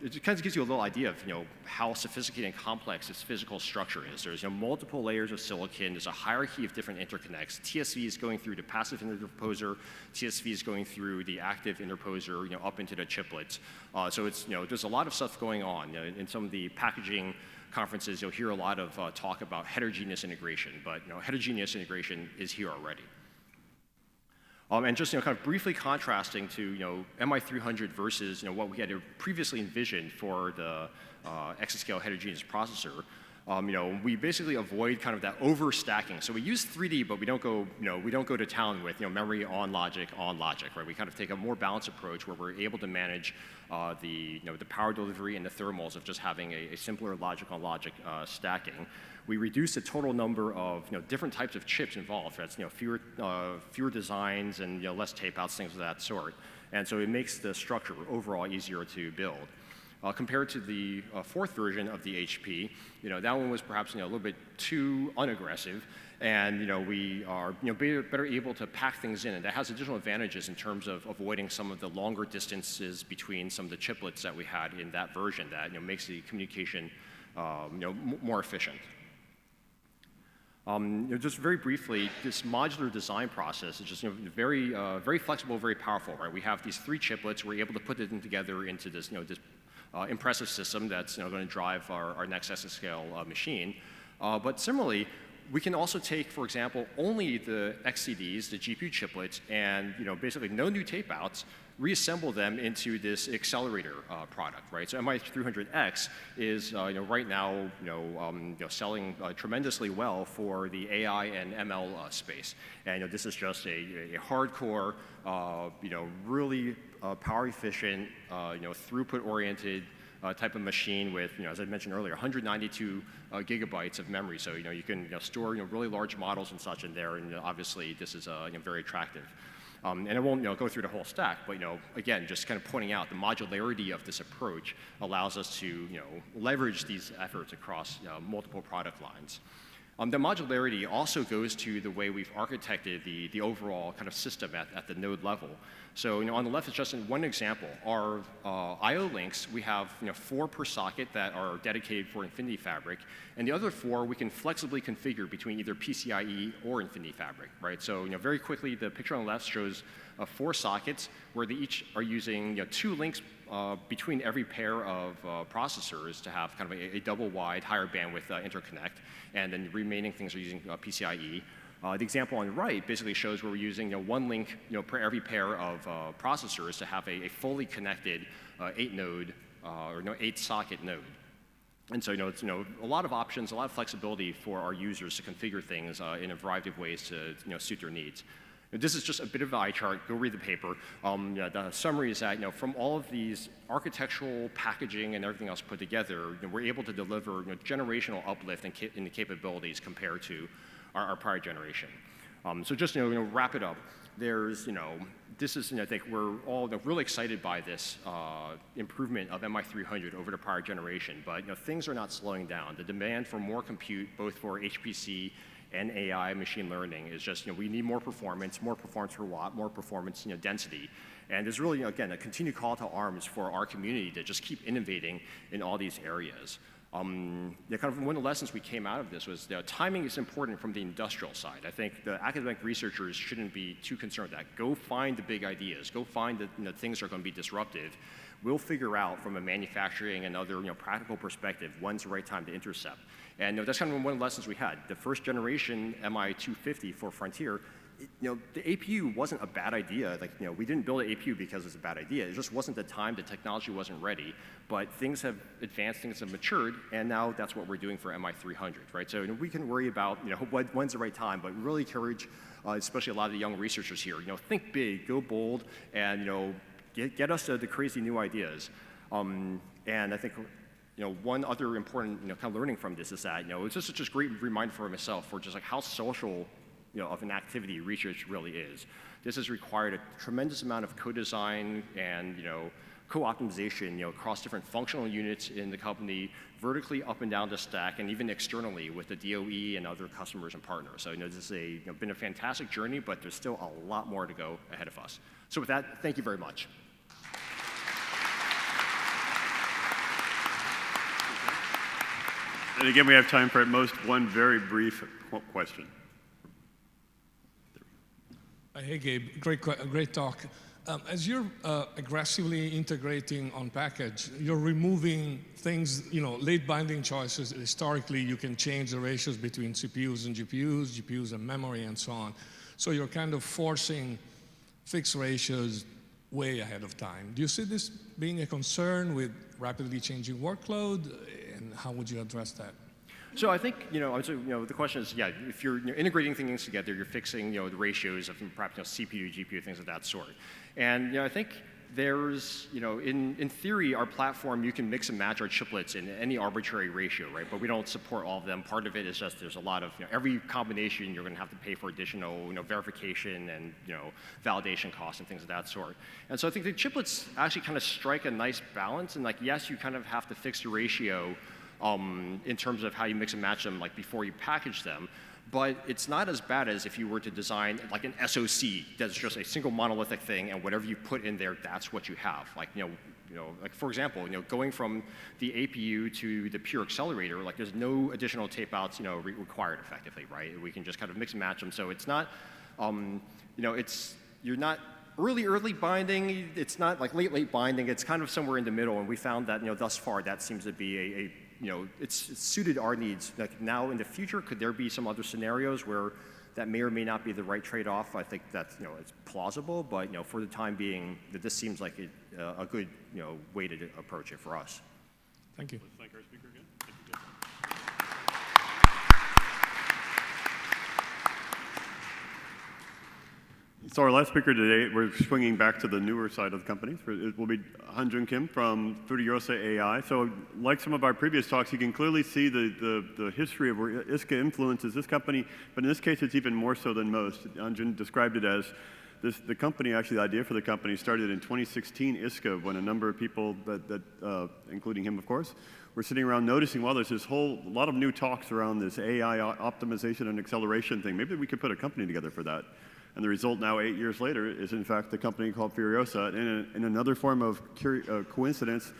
it kind of gives you a little idea of, how sophisticated and complex this physical structure is. There's multiple layers of silicon. There's a hierarchy of different interconnects. TSV is going through the passive interposer. TSV is going through the active interposer, up into the chiplets. So it's, there's a lot of stuff going on. In some of the packaging conferences, you'll hear a lot of talk about heterogeneous integration, but heterogeneous integration is here already. And just kind of briefly contrasting to MI300 versus what we had previously envisioned for the Exascale heterogeneous processor. We basically avoid kind of that overstacking. So we use 3D, but we don't go to town with memory on logic, right? We kind of take a more balanced approach where we're able to manage the power delivery and the thermals of just having a simpler logic on logic stacking. We reduce the total number of different types of chips involved. That's fewer designs and less tape outs, things of that sort. And so it makes the structure overall easier to build. Compared to the fourth version of the HP, that one was perhaps a little bit too unaggressive, and we are better able to pack things in, and that has additional advantages in terms of avoiding some of the longer distances between some of the chiplets that we had in that version. That makes the communication more efficient. Just very briefly, this modular design process is just very flexible, very powerful, right? We have these 3 chiplets. We're able to put them together into this this impressive system that's going to drive our next exascale machine. But similarly, we can also take, for example, only the XCDs, the GPU chiplets, and basically no new tape outs, reassemble them into this accelerator product, right? So MI300X is right now selling tremendously well for the AI and ML space, and this is just a hardcore, really power efficient, throughput oriented type of machine with, as I mentioned earlier, 192 gigabytes of memory. So you can store really large models and such in there, and obviously this is very attractive. And I won't go through the whole stack, but again, just kind of pointing out the modularity of this approach allows us to leverage these efforts across multiple product lines. The modularity also goes to the way we've architected the overall kind of system at the node level. So on the left is just one example. Our I/O links, we have 4 per socket that are dedicated for Infinity Fabric, and the other 4 we can flexibly configure between either PCIe or Infinity Fabric, right? So very quickly, the picture on the left shows 4 sockets where they each are using 2 links between every pair of processors to have kind of a double wide, higher bandwidth interconnect, and then the remaining things are using PCIe. The example on the right basically shows where we're using 1 link per every pair of processors to have a fully connected 8-node or 8-socket node. And so it's a lot of options, a lot of flexibility for our users to configure things in a variety of ways to suit their needs. This is just a bit of an eye chart. Go read the paper. The summary is that from all of these architectural packaging and everything else put together, we're able to deliver generational uplift in the capabilities compared to our prior generation. So just wrap it up. There's this is I think we're all really excited by this improvement of MI300 over the prior generation, but things are not slowing down. The demand for more compute, both for HPC and AI machine learning, is just we need more performance per watt, more performance density, and there's really again a continued call to arms for our community to just keep innovating in all these areas. Kind of one of the lessons we came out of this was timing is important from the industrial side. I think the academic researchers shouldn't be too concerned with that. Go find the big ideas. Go find the things that are going to be disruptive. We'll figure out from a manufacturing and other practical perspective when's the right time to intercept. And that's kind of one of the lessons we had. The first generation MI250 for Frontier, the APU wasn't a bad idea. Like we didn't build an APU because it's a bad idea. It just wasn't the time. The technology wasn't ready. But things have advanced, things have matured, and now that's what we're doing for MI300, right? So we can worry about when's the right time, but we really encourage, especially a lot of the young researchers here, think big, go bold, and get us the crazy new ideas. And I think one other important kind of learning from this is that it's just such a great reminder for myself for just like how social of an activity research really is. This has required a tremendous amount of co-design and co-optimization across different functional units in the company, vertically up and down the stack, and even externally with the DOE and other customers and partners. So this has been a fantastic journey, but there's still a lot more to go ahead of us. So with that, thank you very much. And again, we have time for at most one very brief question. Hey, Gabe, great talk. As you're aggressively integrating on package, you're removing things, late binding choices. Historically, you can change the ratios between CPUs and GPUs, GPUs and memory, and so on. So you're kind of forcing fixed ratios way ahead of time. Do you see this being a concern with rapidly changing workload, and how would you address that? So I think, the question is, yeah, if you're integrating things together, you're fixing, the ratios of perhaps, CPU, GPU, things of that sort. And, I think there's, in theory, our platform, you can mix and match our chiplets in any arbitrary ratio, right? But we don't support all of them. Part of it is just there's a lot of, every combination you're going to have to pay for additional, verification and, validation costs and things of that sort. And so I think the chiplets actually kind of strike a nice balance. And like, yes, you kind of have to fix the ratio in terms of how you mix and match them, like before you package them. But it's not as bad as if you were to design like an SoC that's just a single monolithic thing, and whatever you put in there, that's what you have. Like, like for example, going from the APU to the pure accelerator, like there's no additional tape outs, required effectively, right? We can just kind of mix and match them. So it's not, you're not early binding. It's not like late binding. It's kind of somewhere in the middle. And we found that, thus far, that seems to be it's suited our needs. Like now in the future, could there be some other scenarios where that may or may not be the right trade-off? I think that it's plausible, but for the time being, that this seems like a good way to approach it for us. Thank you. Let's thank our speaker again. Thank you, Jeff. So our last speaker today, we're swinging back to the newer side of the company. It will be Han-Jun Kim from Furiosa AI. So like some of our previous talks, you can clearly see the history of where ISCA influences this company, but in this case, it's even more so than most. Han-Jun described it as the company, actually the idea for the company started in 2016 ISCA, when a number of people, including him of course, were sitting around noticing, well, there's this lot of new talks around this AI optimization and acceleration thing. Maybe we could put a company together for that. And the result now, 8 years later, is in fact the company called Furiosa. In another form of coincidence,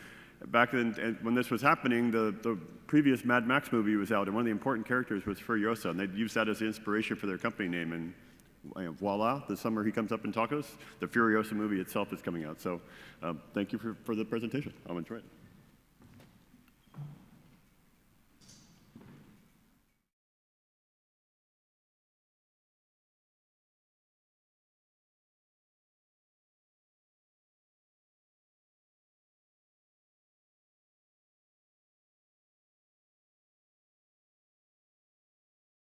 back when this was happening, the previous Mad Max movie was out, and one of the important characters was Furiosa, and they'd used that as the inspiration for their company name. And voila, the summer he comes up and talks to us, the Furiosa movie itself is coming out. So thank you for the presentation. I'll enjoy it.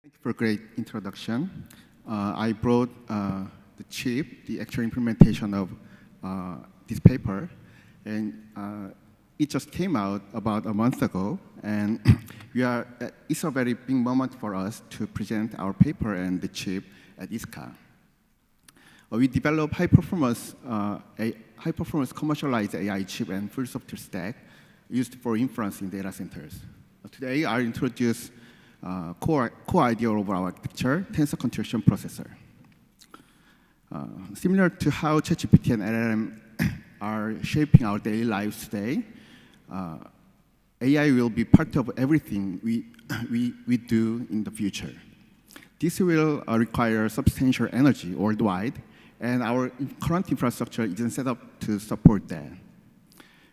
Thank you for a great introduction. I brought the chip, the actual implementation of this paper, and it just came out about a month ago, and it's a very big moment for us to present our paper and the chip at ISCA. We developed high-performance commercialized AI chip and full software stack used for inference in data centers. Today, I'll introduce core idea of our architecture, tensor contraction processor. Similar to how ChatGPT and LLM are shaping our daily lives today, AI will be part of everything we do in the future. This will require substantial energy worldwide, and our current infrastructure isn't set up to support that.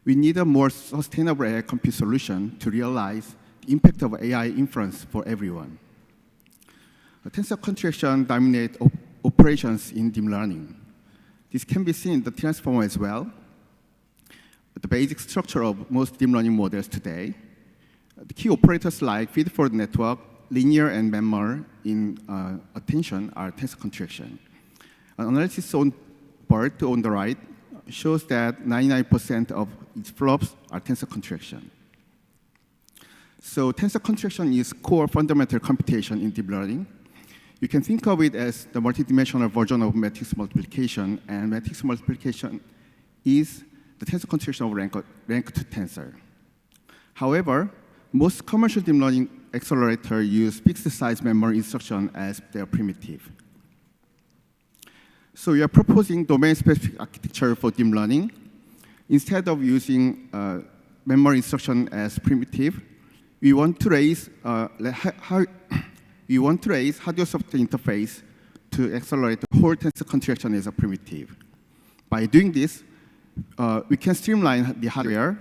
We need a more sustainable AI compute solution to realize the impact of AI inference for everyone. Tensor contraction dominates operations in deep learning. This can be seen in the transformer as well. The basic structure of most deep learning models today. The key operators like feed-forward network, linear, and memmer in attention are tensor contraction. An analysis on BERT on the right shows that 99% of its flops are tensor contraction. So tensor contraction is core fundamental computation in deep learning. You can think of it as the multidimensional version of matrix multiplication, and matrix multiplication is the tensor contraction of rank 2 tensor. However, most commercial deep learning accelerators use fixed size memory instruction as their primitive. So we are proposing domain-specific architecture for deep learning. Instead of using memory instruction as primitive, we want to raise hardware-software interface to accelerate the whole tensor contraction as a primitive. By doing this, we can streamline the hardware,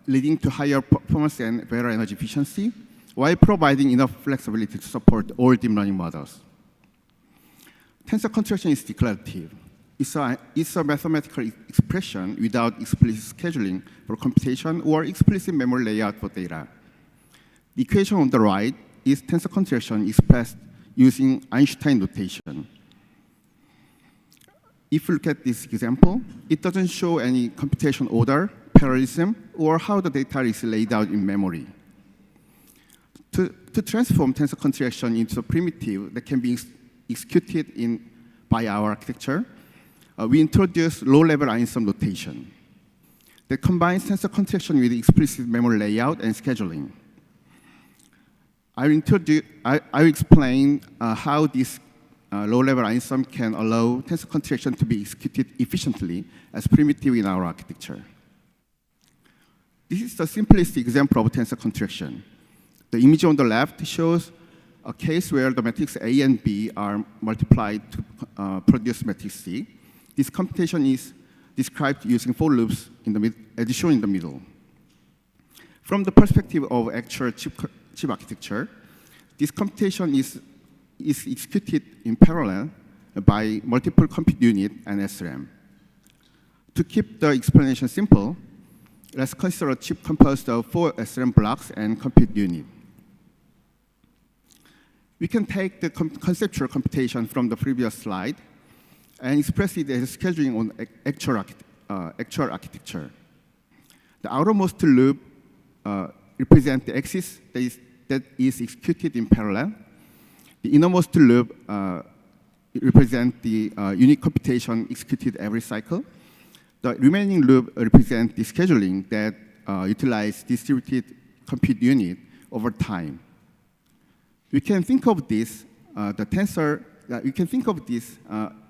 leading to higher performance and better energy efficiency, while providing enough flexibility to support all deep learning models. Tensor contraction is declarative. It's a mathematical expression without explicit scheduling for computation or explicit memory layout for data. The equation on the right is tensor contraction expressed using Einstein notation. If you look at this example, it doesn't show any computation order, parallelism, or how the data is laid out in memory. To transform tensor contraction into a primitive that can be executed by our architecture, we introduce low-level ISM notation that combines tensor contraction with explicit memory layout and scheduling. I'll explain how this low-level ISM can allow tensor contraction to be executed efficiently as primitive in our architecture. This is the simplest example of tensor contraction. The image on the left shows a case where the matrix A and B are multiplied to produce matrix C. This computation is described using for loops as shown in the middle. From the perspective of actual chip architecture, this computation is executed in parallel by multiple compute unit and SRAM. To keep the explanation simple, let's consider a chip composed of 4 SRAM blocks and compute unit. We can take the conceptual computation from the previous slide and express it as scheduling on actual architecture. The outermost loop represents the axis that is executed in parallel. The innermost loop represents the unique computation executed every cycle. The remaining loop represents the scheduling that utilizes distributed compute unit over time. We can think of this, we can think of this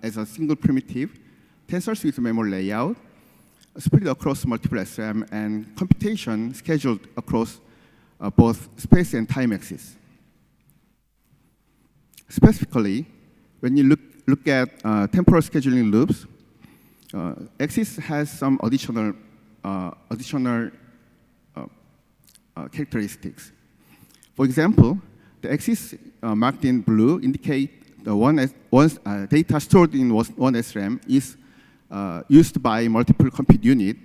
as a single primitive, tensors with memory layout, split across multiple SRAM, and computation scheduled across both space and time axis. Specifically, when you look at temporal scheduling loops, axis has some additional characteristics. For example, the axis marked in blue indicate the once data stored in one SRAM is used by multiple compute unit,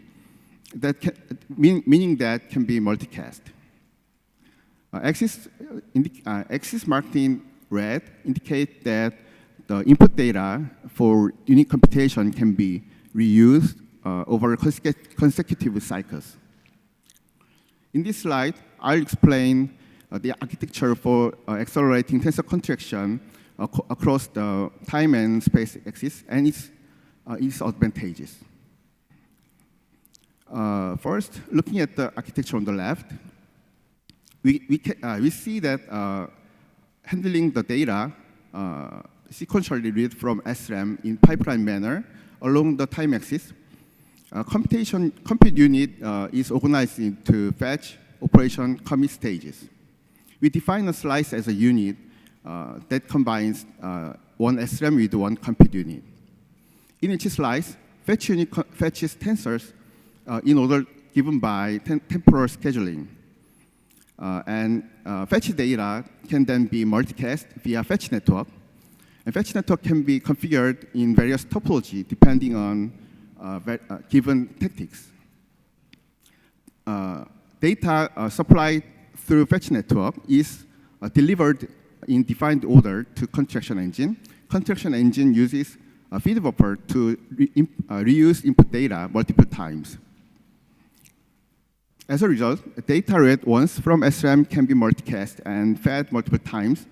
meaning that can be multicast. Axis marked in red indicate that the input data for unique computation can be reused over consecutive cycles. In this slide, I'll explain the architecture for accelerating tensor contraction across the time and space axis and its advantages. First, looking at the architecture on the left, we see that handling the data sequentially read from SRAM in pipeline manner along the time axis, compute unit is organized into fetch, operation, commit stages. We define a slice as a unit that combines one SRAM with one compute unit. In each slice, fetch unit fetches tensors in order given by temporal scheduling. And fetch data can then be multicast via fetch network. And fetch network can be configured in various topology depending on given tactics. Data supplied through fetch network is delivered in defined order to contraction engine. Contraction engine uses a feed buffer to reuse input data multiple times. As a result, data read once from SRAM can be multicast and fed multiple times.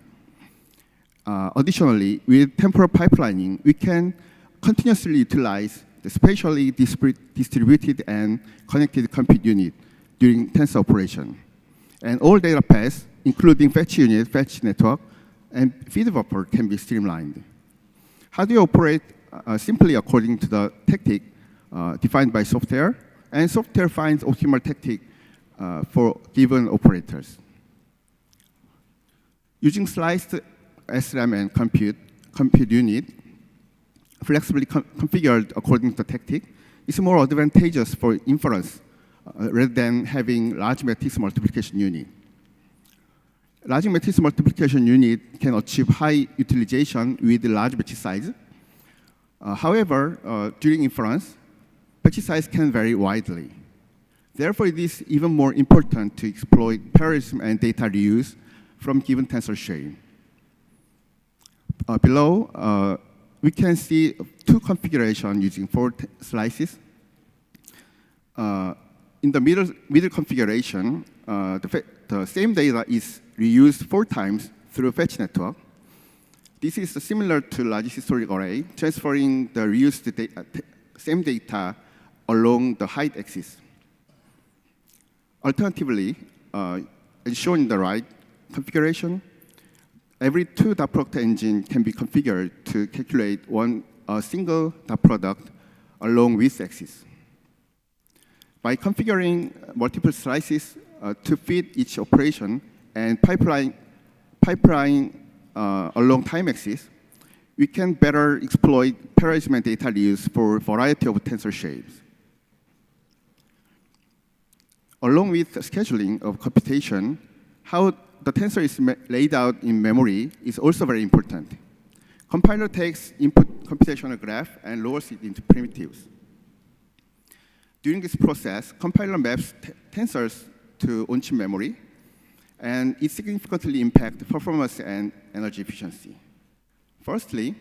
Additionally, with temporal pipelining, we can continuously utilize the spatially distributed and connected compute unit during tensor operation. And all data paths, including fetch unit, fetch network, and feed buffer can be streamlined. How do you operate? Simply according to the tactic defined by software, and software finds optimal tactic for given operators. Using sliced SRAM and compute unit, flexibly configured according to the tactic, is more advantageous for inference rather than having large matrix multiplication unit. Large matrix multiplication unit can achieve high utilization with large batch size. However, during inference, batch size can vary widely. Therefore, it is even more important to exploit parallelism and data reuse from given tensor chain. Below, we can see two configurations using 4 slices. In the middle configuration, the same data is reused 4 times through fetch network. This is similar to large historic array, transferring the reused same data along the height axis. Alternatively, as shown in the right configuration, every 2 dot product engine can be configured to calculate a single dot product along width axis. By configuring multiple slices to fit each operation and pipeline along time axis, we can better exploit parallelism and data reuse for a variety of tensor shapes. Along with scheduling of computation, how the tensor is laid out in memory is also very important. Compiler takes input computational graph and lowers it into primitives. During this process, compiler maps tensors to on-chip memory, and it significantly impacts performance and energy efficiency. Firstly,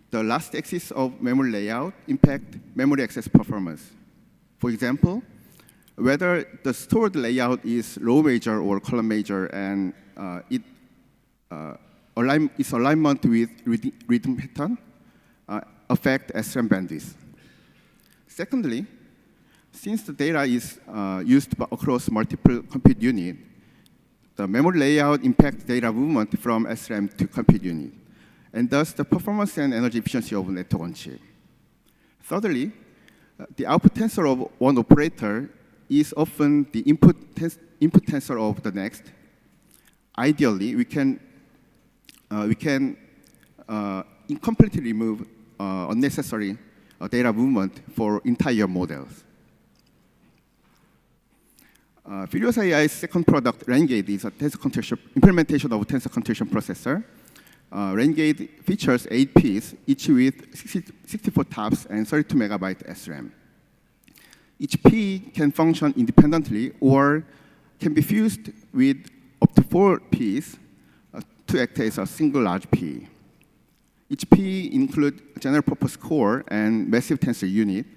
the last axis of memory layout impacts memory access performance. For example, whether the stored layout is row major or column major, and its alignment with rhythm pattern affect SRAM bandwidth. Secondly, since the data is used across multiple compute units, the memory layout impacts data movement from SRAM to compute unit, and thus the performance and energy efficiency of network on chip. Thirdly, the output tensor of one operator is often the input tensor of the next. Ideally, we can incompletely remove unnecessary data movement for entire models. Furious AI's second product, Renegade, is a implementation of a tensor computation processor. Renegade features 8 Ps, each with 64 TOPS and 32 megabyte SRAM. Each P can function independently or can be fused with up to 4 Ps to act as a single large P. Each P includes a general purpose core and massive tensor unit.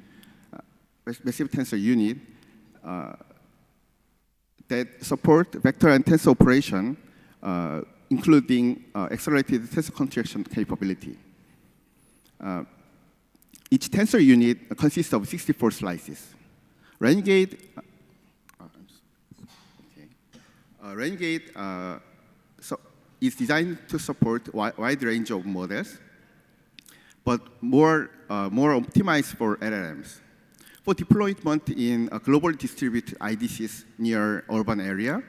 That support vector and tensor operation, including accelerated tensor contraction capability. Each tensor unit consists of 64 slices. Renegade is designed to support a wide range of models, but more optimized for LLMs. For deployment in a globally distributed IDCs near urban area,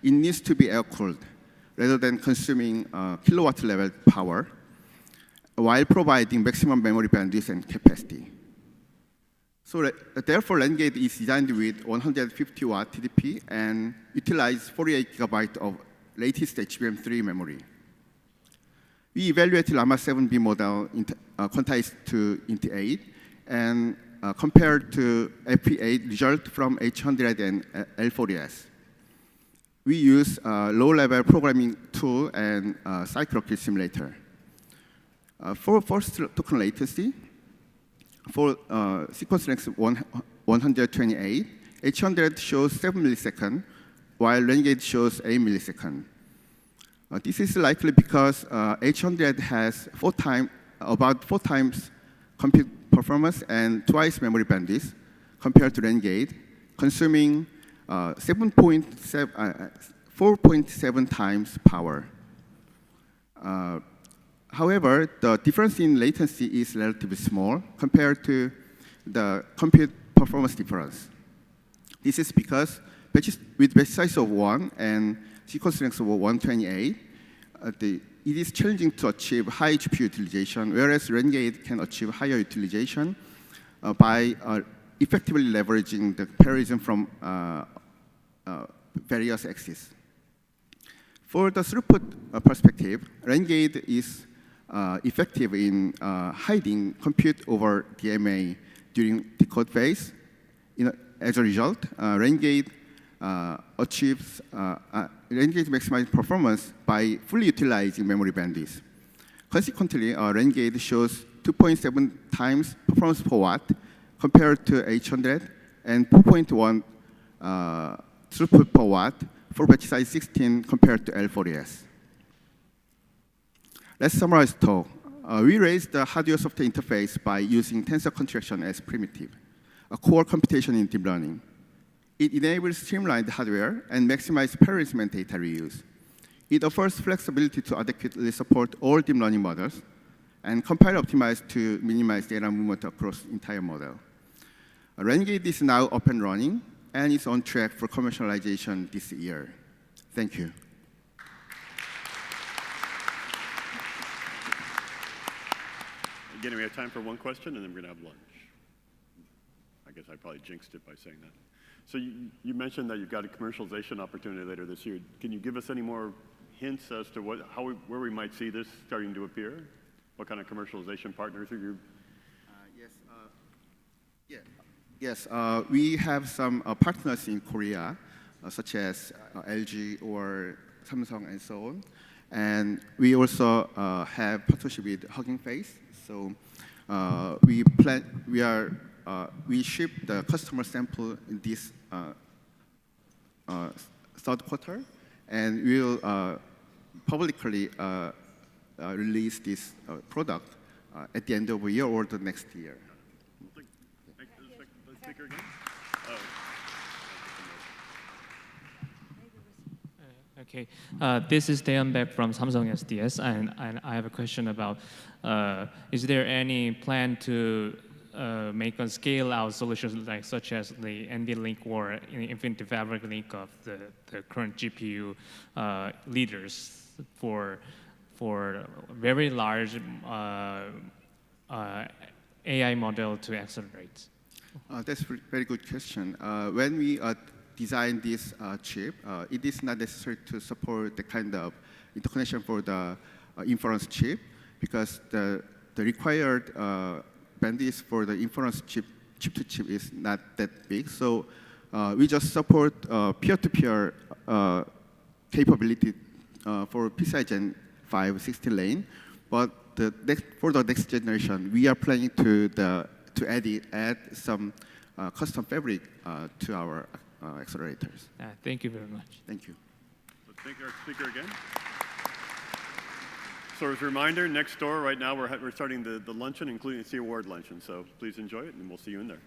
it needs to be air-cooled rather than consuming kilowatt-level power, while providing maximum memory bandwidth and capacity. So therefore, Renegade is designed with 150 watt TDP and utilizes 48 gigabytes of latest HBM3 memory. We evaluated Llama 7B model quantized to int8 and compared to FP8 result from H100 and L40S. We use a low-level programming tool and cycloc simulator. For first token latency, for sequence length 128, H100 shows 7 milliseconds, while Renegade shows 8 milliseconds. This is likely because H100 has about 4 times compute performance and twice memory bandwidth compared to Renegade, consuming 4.7 times power. However, the difference in latency is relatively small compared to the compute performance difference. This is because with batch size of 1 and sequence length of 128, it is challenging to achieve high HP utilization, whereas Renegade can achieve higher utilization by effectively leveraging the parallelism from various axes. For the throughput perspective, Renegade is effective in hiding compute over DMA during decode phase. as a result, RANGate achieves RANGate maximizes performance by fully utilizing memory bandwidth. Consequently, RANGate shows 2.7 times performance per watt compared to H100 and 4.1 throughput per watt for batch size 16 compared to L40S. Let's summarize the talk. We raised the hardware-software interface by using tensor contraction as primitive, a core computation in deep learning. It enables streamlined hardware and maximized parallel data reuse. It offers flexibility to adequately support all deep learning models and compile optimized to minimize data movement across the entire model. RANGate is now up and running and is on track for commercialization this year. Thank you. Again, we have time for one question, and then we're going to have lunch. I guess I probably jinxed it by saying that. So you mentioned that you've got a commercialization opportunity later this year. Can you give us any more hints as to where we might see this starting to appear? What kind of commercialization partners are you? Yes, we have some partners in Korea, such as LG or Samsung and so on. And we also have partnership with Hugging Face. So we ship the customer sample in this third quarter, and we'll publicly release this product at the end of the year or the next year. Speaker again? Okay, this is Dan Beck from Samsung SDS, and I have a question about, is there any plan to make a scale-out solutions like such as the NVLink or Infinity Fabric Link of the current GPU leaders for very large AI model to accelerate? That's a very good question. When we design this chip, it is not necessary to support the kind of interconnection for the inference chip, because the required bandwidth for the inference chip-to-chip is not that big. So we just support peer-to-peer capability for PCI Gen 5 16 lane. But for the next generation, we are planning to add some custom fabric to our accelerators. Thank you very much. Thank you. Let's thank our speaker again. So as a reminder, next door right now we're starting the luncheon, including the award luncheon. So please enjoy it, and we'll see you in there.